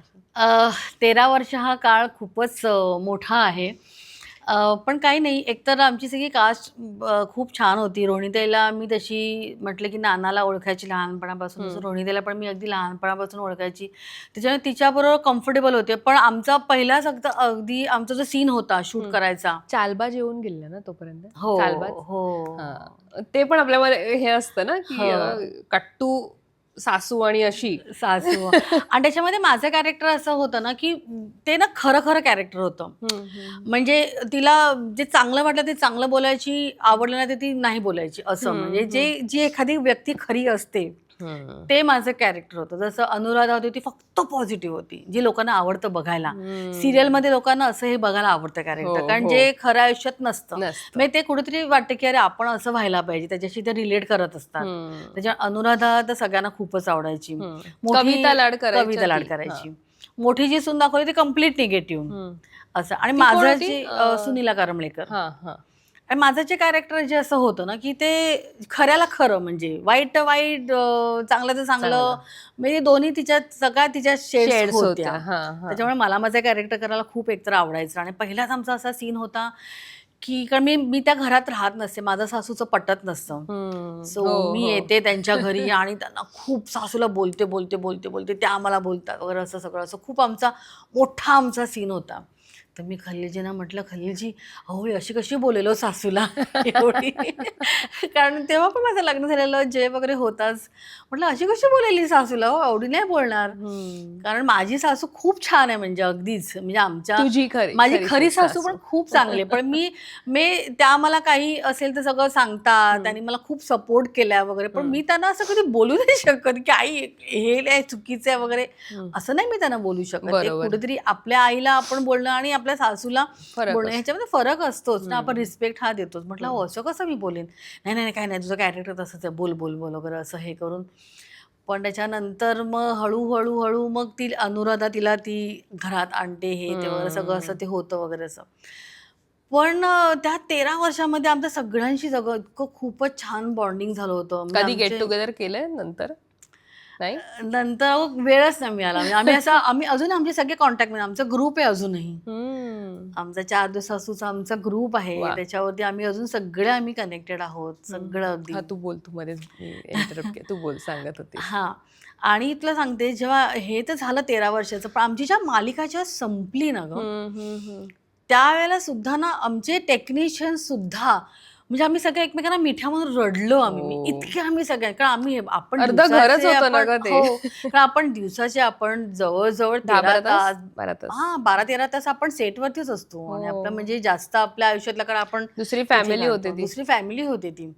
13 वर्ष हा काळ खूपच मोठा आहे. पण काही नाही, एकतर आमची सगळी कास्ट खूप छान होती. रोहिणीताईला मी तशी म्हटलं की नानाला ओळखायची लहानपणापासून, तसं रोहिणीताईला पण मी अगदी लहानपणापासून ओळखायची, त्याच्यामुळे तिच्याबरोबर कम्फर्टेबल होते. पण आमचा पहिलाच अगदी आमचा जो सीन होता शूट करायचा, चालबाज येऊन गेले ना तोपर्यंत. हो, ते पण आपल्यामध्ये हे असतं ना की कट्टू सासू आणि अशी सासू. आणि त्याच्यामध्ये माझं कॅरेक्टर असं होतं ना की ते ना खरं खरं कॅरेक्टर होतं. म्हणजे तिला जे चांगलं वाटलं ते चांगलं बोलायची, आवडलं नाही ते ती नाही बोलायची, असं. म्हणजे जी एखादी व्यक्ती खरी असते ते माझं कॅरेक्टर होतं. जसं अनुराधा होती, ती फक्त पॉझिटिव्ह होती, जी लोकांना आवडतं बघायला. सिरियलमध्ये लोकांना असं हे बघायला आवडतं कॅरेक्टर, कारण जे खऱ्या आयुष्यात नसतं. म्हणजे ते कुठेतरी वाटतं की अरे आपण असं व्हायला पाहिजे, त्याच्याशी ते रिलेट करत असतात. त्याच्या अनुराधा तर सगळ्यांना खूपच आवडायची. कविता लाड करायची. मोठी जी सून दाखवली ती कम्प्लीट निगेटिव्ह असं. आणि माझं जे सुनीला करमळेकर, आणि माझं जे कॅरेक्टर जे असं होतं ना की ते खऱ्याला खरं, म्हणजे वाईट वाईट, चांगलं तर चांगलं, म्हणजे दोन्ही तिच्यात सगळ्या तिच्या शेड्स होत्या. त्याच्यामुळे मला माझं कॅरेक्टर करायला खूप एकतर आवडायचं. आणि पहिलाच आमचा असा सीन होता की, कारण मी त्या घरात राहत नसते, माझं सासूचं पटत नसतं. सो मी येते त्यांच्या घरी आणि त्यांना खूप सासूला बोलते बोलते बोलते बोलते, त्या आम्हाला बोलतात वगैरे, असं सगळं असं खूप मोठा सीन होता. तर मी खलीलजींना म्हटलं, खलीलजी अहो अशी कशी बोलेलो सासूला एवढी, कारण तेव्हा पण माझं लग्न झालेलं, जय वगैरे होताच. म्हटलं अशी कशी बोलेली सासूला, हो एवढी नाही बोलणार, कारण माझी सासू खूप छान आहे, म्हणजे अगदीच, म्हणजे माझी खरी सासू पण खूप चांगली आहे. पण मी त्या मला काही असेल तर सगळं सांगतात, त्यांनी मला खूप सपोर्ट केला वगैरे, पण मी त्यांना असं कधी बोलू नाही शकत की आई हे चुकीचं आहे वगैरे, असं नाही मी त्यांना बोलू शकत. कुठेतरी आपल्या आईला आपण बोलणं आणि आपल्या सासूला बोलणं ह्याच्यामध्ये फरक असतोच ना, आपण रिस्पेक्ट हा देतोच. म्हटलं असं कसं मी बोलेन, नाही काय नाही, तुझं कॅरेक्टर तसंच आहे, बोल बोल बोल वगैरे असं हे करून. पण त्याच्यानंतर मग हळूहळू मग ती अनुराधा तिला ती घरात आणते, हे ते वगैरे सगळं असं ते होतं वगैरे असं. पण त्या 13 वर्षामध्ये आमच्या सगळ्यांशी इतकं खूपच छान बॉन्डिंग झालं होतं. कधी गेट टुगेदर केलंय नंतर? नाही, नंतर वेळच नाही मिळाला. आम्ही अजून आमचे सगळे कॉन्टॅक्ट, आमचा ग्रुप आहे अजूनही, आमचा 4 दिवसाचा आमचा ग्रुप आहे, त्याच्यावरती आम्ही अजून सगळे आम्ही कनेक्टेड आहोत, सगळं अगदी. तू बोल, तू मध्ये तू बोल, सांगत होती. आणि तुला सांगते, जेव्हा हे तर झालं 13 वर्षाचं, पण आमची ज्या मालिका जेव्हा संपली ना ग, त्यावेळेला सुद्धा ना आमचे टेक्निशियन सुद्धा म्हणजे आम्ही सगळे एकमेकांना मिठ्यामधून रडलो आम्ही, इतके आम्ही सगळे, कारण आम्ही आपण अर्ध घरच दिवसाचे होतं ना आपण ग ते. कारण आपण दिवसाचे आपण जवळजवळ 10-12 तास 12 तास. 12-13 तास आपण सेटवरतीच असतो आणि आपलं म्हणजे जास्त आपल्या आयुष्यातलं, कारण आपण दुसरी तिथे फॅमिली होती घालतो. ती. दुसरी फॅमिली होती ती.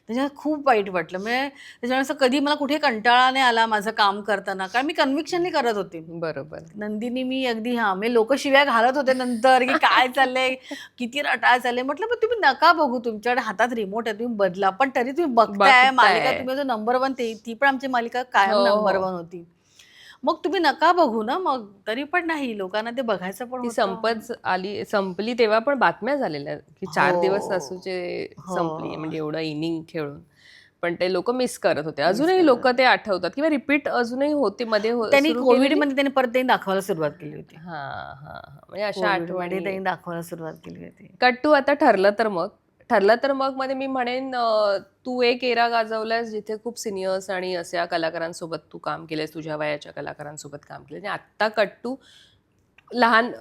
त्याच्यात खूप वाईट वाटलं. म्हणजे त्याच्यामुळे असं कधी मला कुठे कंटाळा नाही आला माझं काम करताना, कारण मी कन्व्हिक्शनली करत होते. बरोबर. नंदिनी मी अगदी मी लोक शिव्या घालत होते नंतर की काय चाललंय, किती रटाळ चाललंय. म्हटलं पण तुम्ही नका बघू, तुमच्याकडे हातात रिमोट आहे, तुम्ही बदला. पण तरी तुम्ही बघताय मालिका, तुम्ही जो नंबर 1 ती पण आमची मालिका कायम नंबर 1 होती. मग तुम्ही नका बघू ना, मग तरी पण नाही, लोकांना ते बघायचं पण ती होतं. संपली तेव्हा पण बातम्या झालेल्या की 4 दिवस हो असूचे संपली, हो म्हणजे एवढं इनिंग खेळून. पण ते लोक मिस करत होते. अजूनही लोक ते आठवतात किंवा रिपीट अजूनही होते मध्ये त्यांनी सुरू केलेली. कोविडमध्ये त्यांनी परत त्यांनी दाखवायला सुरुवात केली होती. हा हा, म्हणजे अशा कोविडमध्ये आठवणी. त्यांनी दाखवायला सुरुवात केली होती. कट्टू आता ठरलं तर मग मध्ये मी म्हणेन तू एक एरा गाजवलास जिथे खूप सिनियर्स आणि अशा कलाकारांसोबत तू काम केलंस, तुझ्या वयाच्या कलाकारांसोबत काम केलं. आणि आत्ता कट्टू लहान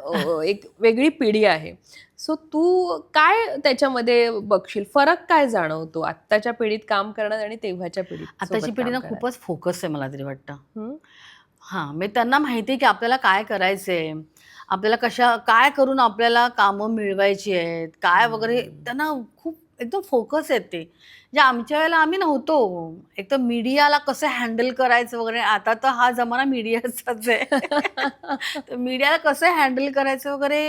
एक वेगळी पिढी आहे. सो तू काय त्याच्यामध्ये बघशील, फरक काय जाणवतो आत्ताच्या पिढीत काम करण्यात आणि तेव्हाच्या पिढीत आताची सोबत पिढी काम ना करण्यात? खूपच फोकस आहे मला तरी वाटतं. मी त्यांना माहिती आहे की आपल्याला काय करायचंय, आपल्याला काय करून आपल्याला कामं मिळवायची आहेत, काय वगैरे. त्यांना खूप एकदम फोकस आहेत ते. जे आमच्या वेळेला आम्ही नव्हतो. एक तर मीडियाला कसं हँडल करायचं वगैरे. आता तर हा जमाना मीडियाचाच आहे. तर मीडियाला कसं हँडल करायचं वगैरे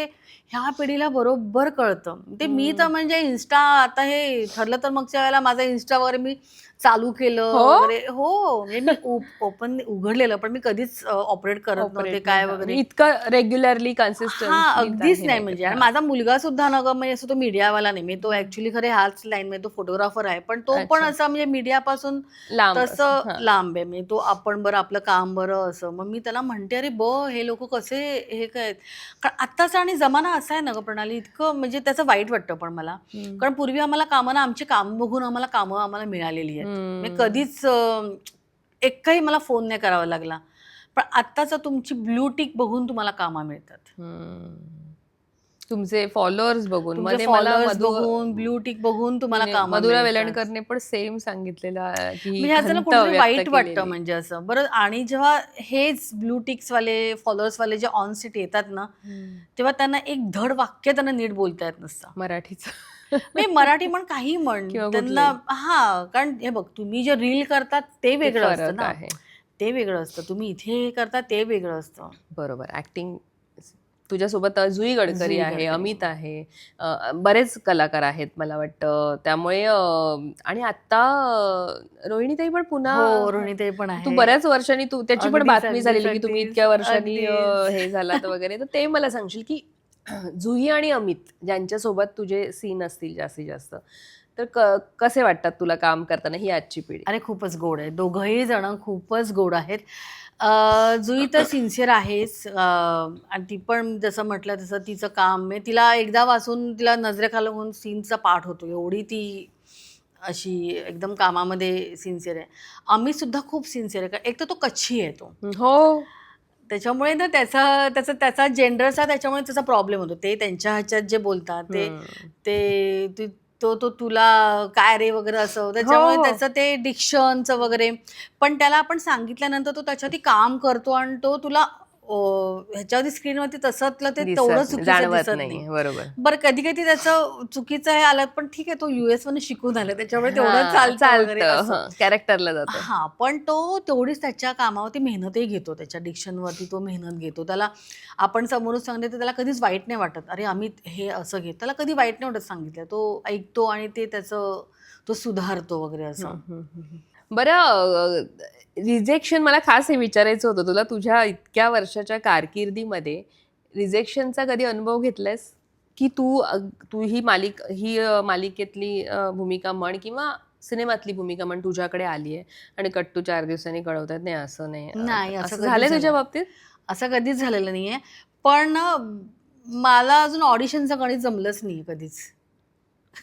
ह्या पिढीला बरोबर कळतं. ते मी तर म्हणजे इन्स्टा, आता हे ठरलं तर मागच्या वेळेला माझा इन्स्टा वगैरे मी चालू केलं हो? वगैरे. हो, म्हणजे मी ओपन उघडलेलं, पण मी कधीच ऑपरेट करत नव्हते ऑपरेट काय नाही, वगैरे. इतकं रेग्युलरली कन्सिस्टन्सली अगदीच हे नाही नाही म्हणजे. करत. आणि माझा मुलगा सुद्धा ना गं, म्हणजे असं तो मीडियावाला नाही. मी तो ऍक्च्युली खरे ह्याच लाईन मध्ये तो फोटोग्राफर आहे, पण तो पण अच्छा, असा म्हणजे मीडियापासून लांब तसं हा. लांब आहे. म्हणजे तो आपण बरं आपलं काम बरं असं. मग मी त्याला म्हणते, अरे हे लोक कसे हे काय. कारण आत्ताचा आणि जमाना असा आहे ना गं प्रणाली, इतकं म्हणजे त्याचं वाईट वाटतं पण मला. कारण पूर्वी आम्हाला आमची कामं बघून आम्हाला मिळालेली आहेत. मी कधीच एकही मला फोन नाही करावा लागला. पण आत्ताचं तुमची ब्लू टिक बघून तुम्हाला कामं मिळतात. तुमचे फॉलोअर्स बघून. तुमचे मध्ये मला फॉलोअर्स बघून, ब्लू टिक बघून तुम्हाला कामं मधुरा मिळतात. वेलणकरने पण सेम सांगितलेलं की ही म्हणजे ह्याचं ना खंत कुठेतरी व्यक्त वाईट वाटतं केलेली. म्हणजे असं. बरं, आणि जेव्हा हेच ब्लू टिक्स वाले, फॉलोअर्स वाले जे ऑन सीट येतात ना, तेव्हा त्यांना एक धड वाक्य त्यांना नीट बोलता येत नसतं. मराठीच म्हणजे मराठी म्हण, काही म्हण किंवा त्यांना. कारण हे बघ, तुम्ही जे रील करतात ते ते वेगळं असतं फरक ना. आहे. ते वेगळं असतं. तुम्ही इथे हे करता ते वेगळं असतं. बरोबर. ऍक्टिंग तुझ्यासोबत जुई गडकरी जुई आहे, गडकरी. अमित आहे, बरेच कलाकार आहेत मला वाटतं. त्यामुळे आणि आत्ता रोहिणीताई पण पुन्हा. हो, रोहिणीताई पण तू आहे. बऱ्याच वर्षांनी त्याची पण अगदीच, बातमी अगदीच, झालेली की तुम्ही अगदीच, इतक्या वर्षांनी अगदीच. हे झालात वगैरे. तर ते मला सांगशील की जुही आणि अमित ज्यांच्यासोबत तुझे सीन असतील जास्तीत जास्त, तर कसे वाटतात तुला काम करताना ही आजची पिढी? अरे खूपच गोड आहे. दोघंही जण खूपच गोड आहेत. जुई तर सिन्सिअर आहेच. आणि ती पण जसं म्हटलं तसं तिचं काम आहे. तिला एकदा वाचून तिला नजरेखालून होऊन सीनचा पाठ होतो. एवढी ती अशी एकदम कामामध्ये सिन्सिअर आहे. अमित सुद्धा खूप सिन्सिअर आहे. एक तर तो कच्छी आहे तो. हो. त्याच्यामुळे ना त्याचा जेंडरचा त्याच्यामुळे त्याचा प्रॉब्लेम होतो. ते त्यांच्या ह्याच्यात जे बोलतात ते ते ती- तो तुला काय रे वगैरे असं, हो त्याच्यामुळे हो. त्याचं ते डिक्शनचं वगैरे. पण त्याला आपण सांगितल्यानंतर तो त्याच्यावरती काम करतो आणि तो तुला ह्याच्यावरती स्क्रीनवरती तसं ते तेवढं दिसत चुकीचं जाणवत दिसत नाही. नाही. बरोबर. बरं, कधी कधी त्याचं चुकीचं हे आलं, पण ठीक आहे, तो US वरून शिकून आला त्याच्यामुळे तेवढं हा, चालतं वगैरे असं. कॅरेक्टरला जातं. पण तो तेवढीच त्याच्या कामावरती मेहनतही घेतो, त्याच्या डिक्शनवरती तो मेहनत घेतो. त्याला आपण समोरून सांगते तर त्याला कधीच वाईट नाही वाटत. अरे अमित हे असं घे, त्याला कधी वाईट नाही वाटत सांगितलं. तो ऐकतो आणि ते त्याचं तो सुधारतो वगैरे असं. बरं, रिजेक्शन मला खास हे विचारायचं होतं तुला. तुझ्या इतक्या वर्षाच्या कारकिर्दीमध्ये रिजेक्शनचा कधी अनुभव घेतलायस की तू ही मालिकेतली भूमिका म्हण किंवा सिनेमातली भूमिका म्हण तुझ्याकडे आली आहे आणि कट्टू 4 दिवसांनी कळवतात नाही असं नाही, नाही, असं असं कधीच झालंय तुझ्या झालं बाबतीत? असं कधीच झालेलं नाहीये. पण मला अजून ऑडिशनचं गणित जमलंच नाही कधीच.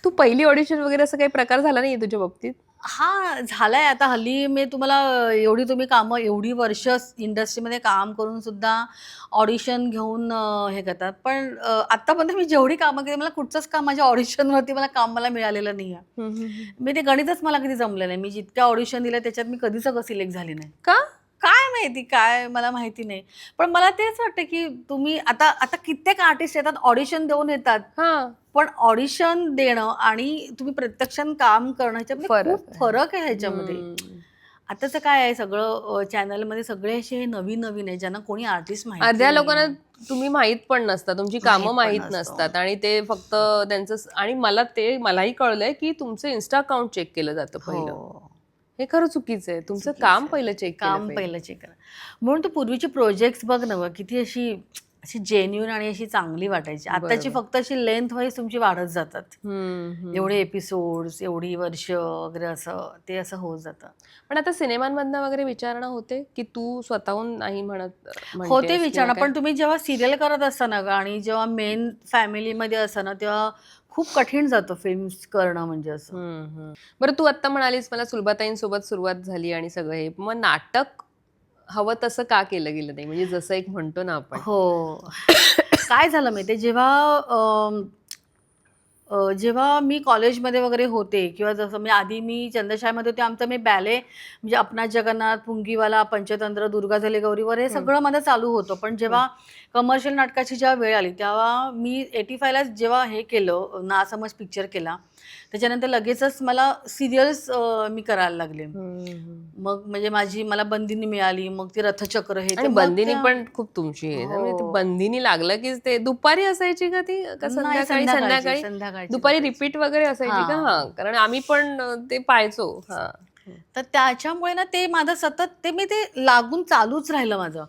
तू पहिली ऑडिशन वगैरे असं काही प्रकार झाला नाहीये तुझ्या बाबतीत? हा झालाय आता हल्ली. मी तुम्हाला एवढी तुम्ही कामं एवढी वर्ष इंडस्ट्रीमध्ये काम करून सुद्धा ऑडिशन घेऊन हे करतात. पण आतापर्यंत मी जेवढी कामं केली मला कुठचंच काम माझ्या ऑडिशनवरती मला मिळालेलं नाही आहे. मी ते गणितच मला कधी जमलं नाही. मी जितक्या ऑडिशन दिल्या त्याच्यात मी कधीच सिलेक्ट झाली नाही. का? काय माहिती, काय मला माहिती नाही. पण मला तेच वाटतं की तुम्ही आता आता कित्येक आर्टिस्ट येतात ऑडिशन देऊन येतात, पण ऑडिशन देणं आणि तुम्ही प्रत्यक्षात काम करणं ह्याच्यामध्ये खूप फरक आहे ह्याच्यामध्ये. आताचं काय आहे सगळं चॅनलमध्ये सगळे असे हे नवीन नवीन आहे ज्यांना कोणी आर्टिस्ट माहिती अर्ध्या नाहीये. लोकांना तुम्ही माहित पण नसता, तुमची कामं माहित माहित पण नसतं. नसतात आणि ते फक्त त्यांचं आणि मलाही कळलंय की तुमचं इन्स्टा अकाउंट चेक केलं जातं पहिलं. हो. हे खरं चुकीचं आहे. तुमचं चुकीचं काम आहे. पहिलं चेक काम पहिलं चेक करा. म्हणून तू पूर्वीची प्रोजेक्ट्स बघ ना, किती अशी अशी जेन्युइन आणि अशी चांगली वाटायची. आताची फक्त अशी लेंथ वाईज तुमची वाढत जातात. एवढे एपिसोड्स, एवढी वर्ष वगैरे असं ते असं होत जातं. पण आता सिनेमांमधनं वगैरे विचारणा होते की तू स्वतःहून नाही म्हणतेस होते विचारणा, किंवा पण तुम्ही जेव्हा सिरियल करत असताना आणि जेव्हा मेन फॅमिलीमध्ये असताना तेव्हा खूप कठीण जातं फिल्म्स करणं म्हणजे असं. बरं, तू आता म्हणालीस मला सुलभाताईंसोबत सुरुवात झाली आणि सगळं हे, मग नाटक हवं तसं का केलं गेलं नाही, म्हणजे जसं एक म्हणतो ना आपण. हो. काय झालं माहिती जेव्हा मी कॉलेजमध्ये वगैरे होते किंवा जसं मी आधी चंद्रशाळेमध्ये होते, आमचं मी बॅले म्हणजे अपना जगन्नाथ, पुंगीवाला, पंचतंत्र, दुर्गा झाले गौरीवर हे सगळं माझं चालू होतं. पण जेव्हा कमर्शियल नाटकाची जेव्हा वेळ आली तेव्हा मी 85ला जेव्हा हे केलं नासमज पिक्चर केला, त्याच्यानंतर लगेचच मला सिरियल्स मी करायला लागले. मग म्हणजे मला बंदिनी मिळाली, मग ती रथचक्र हे आणि बंदिनी पण खूप तुमची आहे. म्हणजे ते बंदिनी लागलं की ते दुपारी असायची का ती, का संध्याकाळी दुपारी रिपीट वगैरे असायची का? हा, कारण आम्ही पण ते पाहायचो. हा, तर त्याच्यामुळे ना ते माझं सतत मी ते लागून चालूच राहिलं माझं.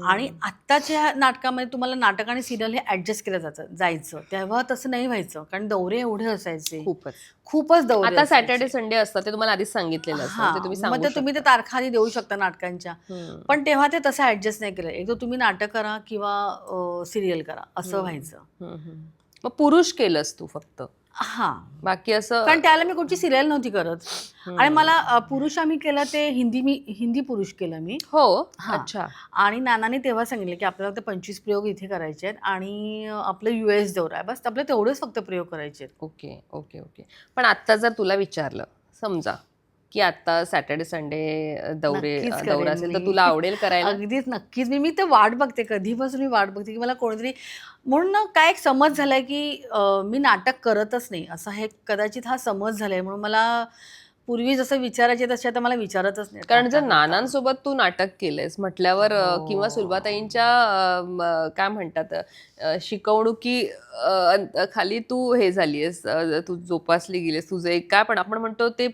आणि आत्ताच्या नाटकामध्ये तुम्हाला नाटक आणि सिरियल हे ऍडजस्ट केलं जायचं, तेव्हा तसं नाही व्हायचं, कारण दौरे एवढे असायचे, खूपच दौरे. आता सॅटर्डे संडे असतात ते तुम्हाला आधीच सांगितलेलं असतं, ते तुम्ही सांगू शकता. तुम्ही ते तारखा आधी देऊ शकता नाटकांच्या, पण तेव्हा ते तसं ऍडजस्ट नाही केलं. एक तर तुम्ही नाटक करा किंवा सिरियल करा असं व्हायचं. मग पुरुष केलंस तू फक्त? हा, बाकी असं, कारण त्याला मी कुठची सिरियल नव्हती करत. आणि मला पुरुष आम्ही केलं ते हिंदी पुरुष केलं मी. हो, अच्छा. आणि नानाने तेव्हा सांगितलं की आपल्याला 25 प्रयोग इथे करायचे आहेत आणि आपलं US दौरा आहे, बस आपलं तेवढेच फक्त प्रयोग करायचे आहेत. Okay okay okay. पण आता जर तुला विचारलं समजा की आता सॅटर्डे संडे दौरा असेल तर तुला आवडेल करायला? अगदीच, नक्कीच. मी तर वाट बघते, कधीपासून मी वाट बघते की मला कोणीतरी, म्हणून ना काय एक समज झालाय की मी नाटक करतच नाही असं हे कदाचित हा समज झालाय. म्हणून मला पूर्वी जसं विचारायचे तसे आता मला विचारतच नाही. कारण जर नानांसोबत तू नाटक केलंयस म्हटल्यावर किंवा सुलभाताईंच्या काय म्हणतात शिकवणुकी खाली तू हे झालीयस, तू जोपासली गेलीस, तुझं एक काय पण आपण म्हणतो ते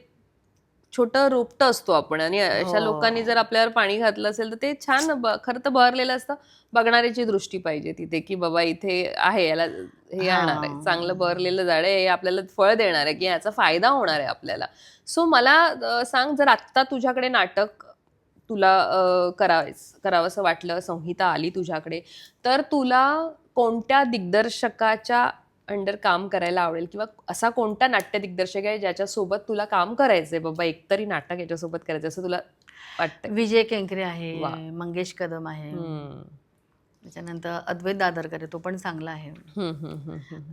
छोटं रोपटं असतो आपण, आणि अशा लोकांनी जर आपल्यावर पाणी घातलं असेल तर ते छान खरं तर बहरलेलं असतं. बघणाऱ्याची दृष्टी पाहिजे तिथे की बाबा इथे आहे, याला हे येणार आहे, चांगलं बहरलेलं झाड आहे, हे आपल्याला फळ देणार आहे, की याचा फायदा होणार आहे आपल्याला. सो मला सांग, जर आत्ता तुझ्याकडे नाटक तुला करावंसं वाटलं, संहिता आली तुझ्याकडे, तर तुला कोणत्या दिग्दर्शकाच्या अंडर काम करायला आवडेल, किंवा असा कोणता नाट्य दिग्दर्शक आहे ज्याच्यासोबत तुला काम करायचंय, बाबा एकतरी नाटक याच्यासोबत करायचं असं तुला वाटतं? विजय केंकरे आहे, मंगेश कदम आहे, त्याच्यानंतर अद्वैत दादरकर आहे, तो पण चांगला आहे.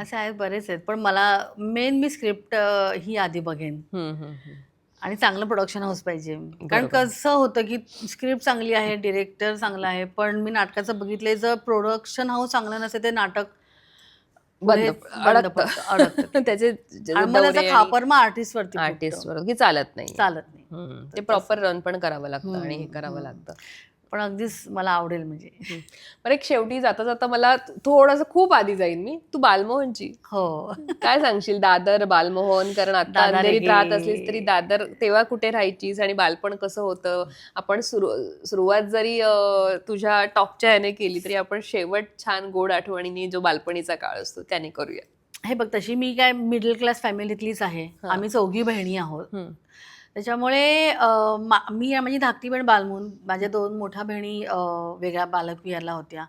असे आहेत, बरेच आहेत. पण मला मी स्क्रिप्ट ही आधी बघेन आणि चांगलं प्रोडक्शन हाऊस पाहिजे. कारण कसं होतं की स्क्रिप्ट चांगली आहे, डिरेक्टर चांगला आहे, पण मी नाटकाचं बघितलंय, जर प्रोडक्शन हाऊस चांगलं नसेल ते नाटक अडकतं. त्याचे खापर मग आर्टिस्टवर की चालत नाही. ते तर प्रॉपर रन पण करावं लागतं आणि हे करावं लागतं. पण अगदीच मला आवडेल म्हणजे. बरं, एक शेवटी जाता जाता मला थोडंसं, खूप आधी जाईन मी, तू बालमोहनची काय सांगशील? दादर, बालमोहन, कारण आता अंधेरीत राहत असलीस तरी दादर तेव्हा कुठे राहायचीस आणि बालपण कसं होतं? आपण सुरुवात जरी तुझ्या टॉपच्या याने केली तरी आपण शेवट छान गोड आठवणींनी जो बालपणीचा काळ असतो त्याने करूया. हे बघ, तशी मी काय मिडल क्लास फॅमिलीतलीच आहे. आम्ही 4 बहिणी आहोत. त्याच्यामुळे मी माझी धाकटी बहीण बालमोहन, माझ्या 2 मोठ्या बहिणी वेगळ्या बालक विहारला होत्या.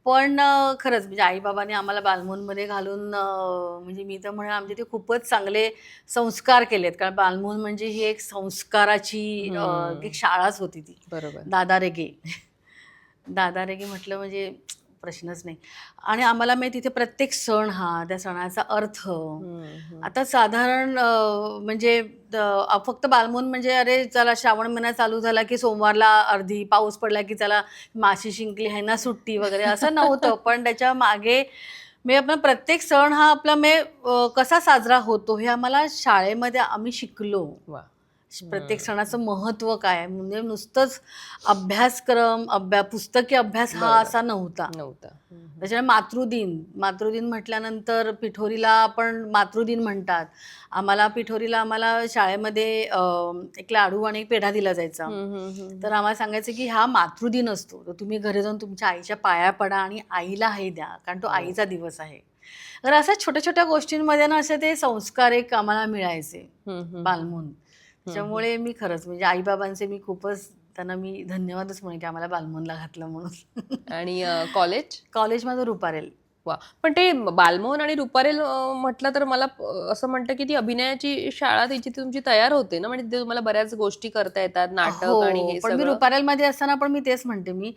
पण खरंच म्हणजे आईबाबांनी आम्हाला बालमोहनमध्ये घालून म्हणजे मी तर म्हणेन आमचे ते खूपच चांगले संस्कार केलेत. कारण बालमोहन म्हणजे ही एक संस्काराची एक शाळाच होती ती. बरोबर. दादा रेगे दादा रेगे म्हटलं म्हणजे प्रश्नच नाही. आणि आम्हाला माहिती तिथे प्रत्येक सण हा त्या सणाचा अर्थ आता साधारण म्हणजे फक्त बालमोहन म्हणजे अरे चला श्रावण महिना चालू झाला की सोमवारला अर्धी, पाऊस पडला की चला माशी शिंकली आहे ना सुट्टी वगैरे असं नव्हतं. पण त्याच्या मागे म्हणजे आपण प्रत्येक सण हा आपला कसा साजरा होतो हे आम्हाला शाळेमध्ये आम्ही शिकलो. प्रत्येक सणाचं महत्त्व काय म्हणजे नुसतंच अभ्यासक्रम पुस्तकी अभ्यास हा असा नव्हता. त्याच्यामुळे मातृदिन म्हटल्यानंतर पिठोरीला आपण मातृदिन म्हणतात. आम्हाला शाळेमध्ये एक लाडू आणि एक पेढा दिला जायचा. तर आम्हाला सांगायचं की हा मातृदिन असतो, तर तुम्ही घरी जाऊन तुमच्या आईच्या पाया पडा आणि आईला हे द्या, कारण तो आईचा दिवस आहे. तर अशा छोट्या छोट्या गोष्टींमध्ये ना असे ते संस्कार एक आम्हाला मिळायचे बालमोहन. त्याच्यामुळे मी खरंच म्हणजे आईबाबांचे मी खूपच त्यांना मी धन्यवादच म्हणेन की आम्हाला बालमोहनला घातलं म्हणून. आणि कॉलेज माझं रुपारेल. वा, पण ते बालमोहन आणि रुपारेल म्हटलं तर मला असं म्हणतं की ती अभिनयाची शाळा त्याची तुमची तयार होते ना, म्हणजे तुम्हाला बऱ्याच गोष्टी करता येतात, नाटक आणि हे पण मी सगळं. रुपारेलमध्ये असताना पण मी तेच म्हणते, मी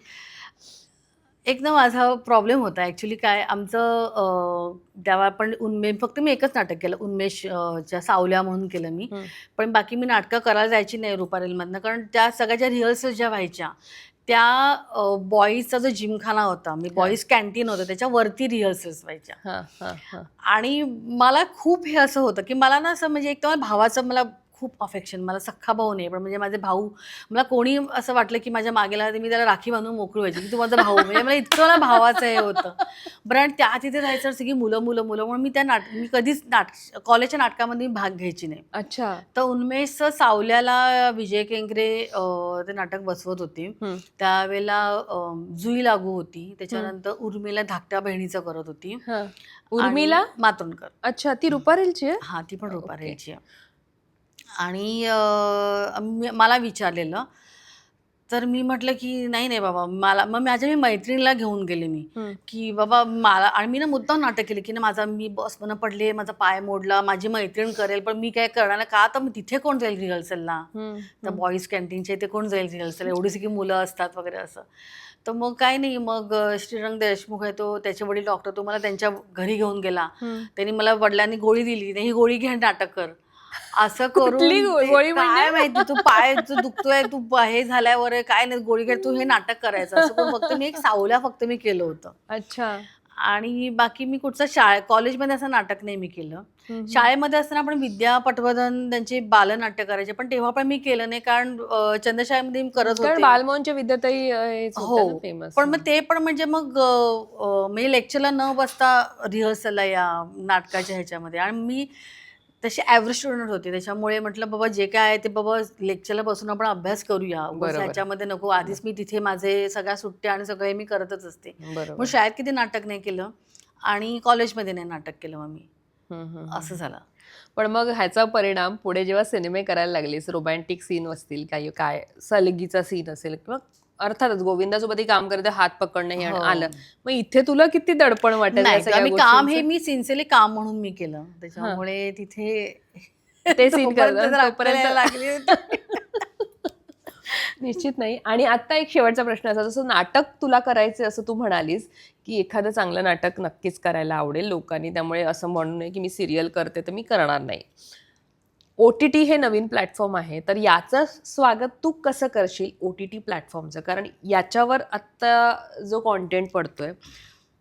एक ना माझा प्रॉब्लेम होता ॲक्च्युली. काय आमचं तेव्हा पण फक्त मी एकच नाटक केलं, उन्मेषच्या सावल्या म्हणून केलं मी. पण बाकी मी नाटकं करायला जायची नाही रुपारेलमधनं, कारण त्या सगळ्या ज्या रिहर्सल ज्या व्हायच्या त्या बॉईजचा जो जिमखाना होता, मी बॉईज कॅन्टीन होतं त्याच्यावरती रिहर्सल्स व्हायच्या. आणि मला खूप हे असं होतं की मला ना असं म्हणजे एक तर भावाचं मला खूप अफेक्शन, मला सख्खा भाऊ नाही पण म्हणजे माझे भाऊ, मला कोणी असं वाटलं की माझ्या मागेला मी त्याला राखी बांधून मोकळी व्हायची की तू माझा भाऊ, म्हणजे मला इतकं मला भावाचं हे होतं. बरं, आणि त्या तिथे जायचं सगळी मुलं म्हणून मी मी कधीच कॉलेजच्या नाटकामध्ये भाग घ्यायची नाही. अच्छा. तर उन्मेष सावल्याला विजय केंकरे ते नाटक बसवत होते. त्यावेळेला जुई लागू होती, त्याच्यानंतर उर्मिला धाकट्या बहिणीचं करत होती. उर्मिला मातोंडकर. अच्छा, ती रुपारेलची आहे? हा, ती पण रुपारेलची आहे. आणि मला विचारलेलं, तर मी म्हटलं की नाही बाबा मग माझ्या मैत्रिणीला घेऊन गेले मी की बाबा मला, आणि मी ना मुद्दाम नाटक केलं की ना मी बसमधनं पडले, माझा पाय मोडला, माझी मैत्रीण करेल पण मी काय करणार का, तर मग तिथे कोण जाईल रिहर्सलला, तर बॉईज कॅन्टीनच्या इथे कोण जाईल रिहर्सल, एवढी सगळी मुलं असतात वगैरे असं. तर मग काय नाही, मग श्रीरंग देशमुख आहे तो, त्याचे वडील डॉक्टर, तो मला त्यांच्या घरी घेऊन गेला. त्यांनी मला वडिलांनी गोळी दिली, ही गोळी घे नाटक कर, असं करून काय माहिती तू पाय दुखतोय, तू हे झाल्यावर काय नाही गोळी घे, तू हे नाटक करायचं, असं करून फक्त मी एक सावल्या मी केलं होतं. अच्छा. आणि बाकी मी कुठचं कॉलेजमध्ये असं नाटक नाही मी केलं. शाळेमध्ये असताना आपण विद्या पटवर्धन त्यांचे बालनाट्य करायचे, पण तेव्हा पण मी केलं नाही, कारण चंद्रशाळेमध्ये मी करत होते. बालमोहनच्या विद्याताई हो, पण मग ते पण म्हणजे मग म्हणजे लेक्चरला न बसता रिहर्सलला या नाटकाच्या ह्याच्यामध्ये, आणि मी तशी ॲव्हरेज स्टुडंट होते, त्याच्यामुळे म्हटलं बाबा जे काय आहे ते बाबा लेक्चरला बसून आपण अभ्यास करूया, ह्याच्यामध्ये नको. आधीच मी तिथे माझे सगळ्या सुट्ट्या आणि सगळे मी करतच असते. मग शाळेत किती नाटक नाही केलं आणि कॉलेजमध्ये नाही नाटक केलं मग मी, असं झालं. पण मग ह्याचा परिणाम पुढे जेव्हा सिनेमे करायला लागलीस, रोमॅन्टिक सीन असतील, काही काय सलगीचा सीन असेल, किंवा अर्थातच गोविंदासोबतही काम करते, हात पकडणं हे आलं, मग इथे तुला किती दडपण वाटायचं? मी काम हे मी सिन्सिअरली काम म्हणून मी केलं, त्याच्यामुळे तिथे ते सीन करायला लागली. निश्चित नाही. आणि आता एक शेवटचा प्रश्न असा, जसं नाटक तुला करायचे असं तू म्हणालीस की एखादं चांगलं नाटक नक्कीच करायला आवडेल लोकांनी, त्यामुळे असं म्हणू नये की मी सिरियल करते तर मी करणार नाही. OTT हे नवीन प्लॅटफॉर्म आहे, तर याचं स्वागत तू कसं करशील OTT प्लॅटफॉर्मचं? कारण याच्यावर आत्ता जो कॉन्टेंट पडतोय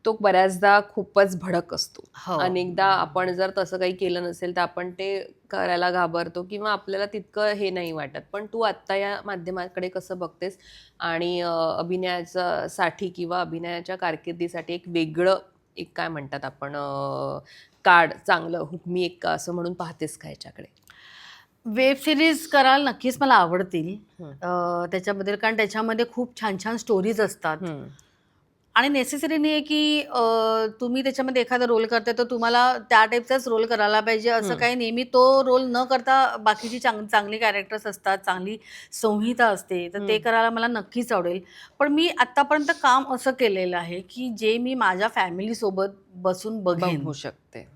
तो बऱ्याचदा खूपच भडक असतो. अनेकदा आपण जर तसं काही केलं नसेल तर आपण ते करायला घाबरतो किंवा आपल्याला तितकं हे नाही वाटत. पण तू आत्ता या माध्यमाकडे कसं बघतेस, आणि अभिनयासाठी किंवा अभिनयाच्या कारकिर्दीसाठी एक वेगळं एक काय म्हणतात आपण कार्ड, चांगलं हुकमी एक असं म्हणून पाहतेस का याच्याकडे? वेब सिरीज करायला नक्कीच मला आवडतील त्याच्याबद्दल, कारण त्याच्यामध्ये खूप छान छान स्टोरीज असतात आणि नेसेसरी नाही आहे की तुम्ही त्याच्यामध्ये एखादा रोल करताय तर तुम्हाला त्या टाईपचाच रोल करायला पाहिजे असं काही. नेहमी तो रोल न करता बाकीची चांगली कॅरेक्टर्स असतात, चांगली संहिता असते, तर ते करायला मला नक्कीच आवडेल. पण मी आतापर्यंत काम असं केलेलं आहे की जे मी माझ्या फॅमिलीसोबत बसून बघेन बघू शकते.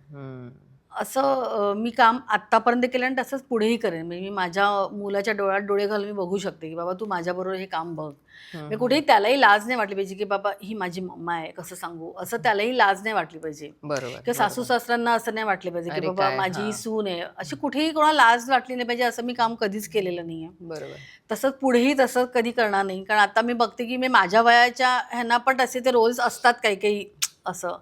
असं मी काम आत्तापर्यंत केलं आणि तसंच पुढेही करेन. म्हणजे मी माझ्या मुलाच्या डोळ्यात डोळे घालून मी बघू शकते की बाबा तू माझ्याबरोबर हे काम बघ. मी कुठेही त्यालाही लाज नाही वाटली पाहिजे की बाबा ही माझी मम्मा आहे कसं सांगू, असं त्यालाही लाज नाही वाटली पाहिजे. बरोबर. किंवा सासू सासऱ्यांना असं नाही वाटले पाहिजे की अरे बाबा काय, माझी हां. सून आहे, अशी कुठेही कोणाला लाज वाटली नाही पाहिजे असं मी काम कधीच केलेलं नाहीये. बरोबर. तसंच पुढेही तसं कधी करणार नाही. कारण आता मी बघते की मी माझ्या वयाच्या ह्यांना पण तसे ते रोल्स असतात काही काही असं.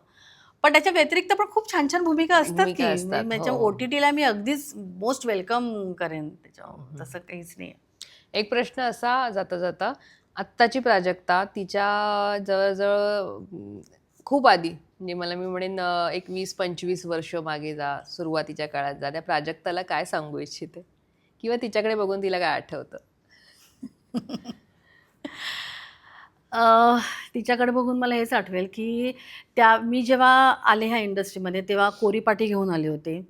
पण त्याच्या व्यतिरिक्त पण खूप छान छान भूमिका असतात की भूमिका असतात, माझ्या हो. OTT-ला मी अगदीच मोस्ट वेलकम करेन त्याच्यावर, तसं काहीच नाही. एक प्रश्न असा जाता जाता, आत्ताची प्राजक्ता तिच्या जवळजवळ खूप आधी, म्हणजे मी म्हणेन एक 20-25 वर्ष मागे जा, सुरुवातीच्या काळात जा, त्या प्राजक्ताला काय सांगू इच्छिते किंवा तिच्याकडे बघून तिला काय आठवतं? तिच्याकडे बघून मला हेच आठवेल की मी जेव्हा आले ह्या इंडस्ट्रीमध्ये तेव्हा कोरीपाठी घेऊन आले होते.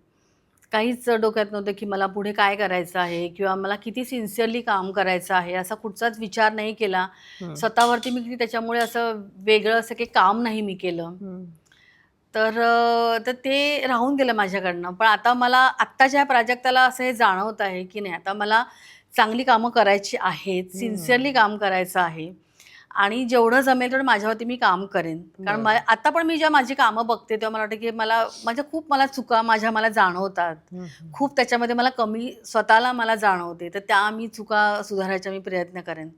काहीच डोक्यात नव्हतं की मला पुढे काय करायचं आहे किंवा मला किती सिन्सिअरली काम करायचं आहे, असा कुठचाच विचार नाही केला स्वतःवरती. मी किती त्याच्यामुळे असं वेगळं असं काही काम नाही मी केलं. तर ते राहून गेलं माझ्याकडनं. पण आता मला आत्ताच्या प्राजक्ताला असं हे जाणवत आहे की नाही, आता मला चांगली कामं करायची आहेत, सिन्सिअरली काम करायचं आहे आणि जेवढं जमेल तेवढं माझ्यावरती मी काम करेन. कारण आता पण मी जेव्हा माझी कामं बघते तेव्हा मला वाटतं की मला चुका मला जाणवतात. खूप त्याच्यामध्ये मला कमी स्वतःला मला जाणवते, तर त्या मी चुका सुधारायचा मी प्रयत्न करेन.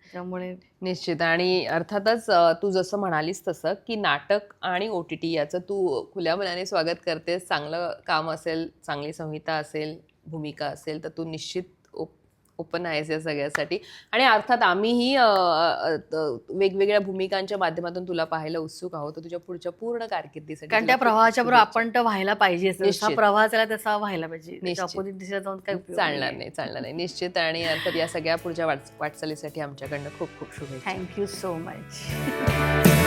त्यामुळे निश्चित. आणि अर्थातच तू जसं म्हणालीस तसं की नाटक आणि OTT याचं तू खुल्या मनाने स्वागत करतेस. चांगलं काम असेल, चांगली संहिता असेल, भूमिका असेल, तर तू निश्चित ओपन आहेस या सगळ्यासाठी. आणि अर्थात आम्हीही वेगवेगळ्या भूमिकांच्या माध्यमातून तुला पाहायला उत्सुक आहोत. तुझ्या पुढच्या पूर्ण कारकिर्दीसाठी. कारण त्या प्रवाहाच्या बरोबर आपण तर व्हायला पाहिजे, जसा प्रवाह झाला तसा व्हायला पाहिजे. अपोजिट दिशेला जाऊन काय चालणार नाही. निश्चित. आणि अर्थात या सगळ्या पुढच्या वाटचालीसाठी आमच्याकडनं खूप खूप शुभेच्छा. Thank you so much.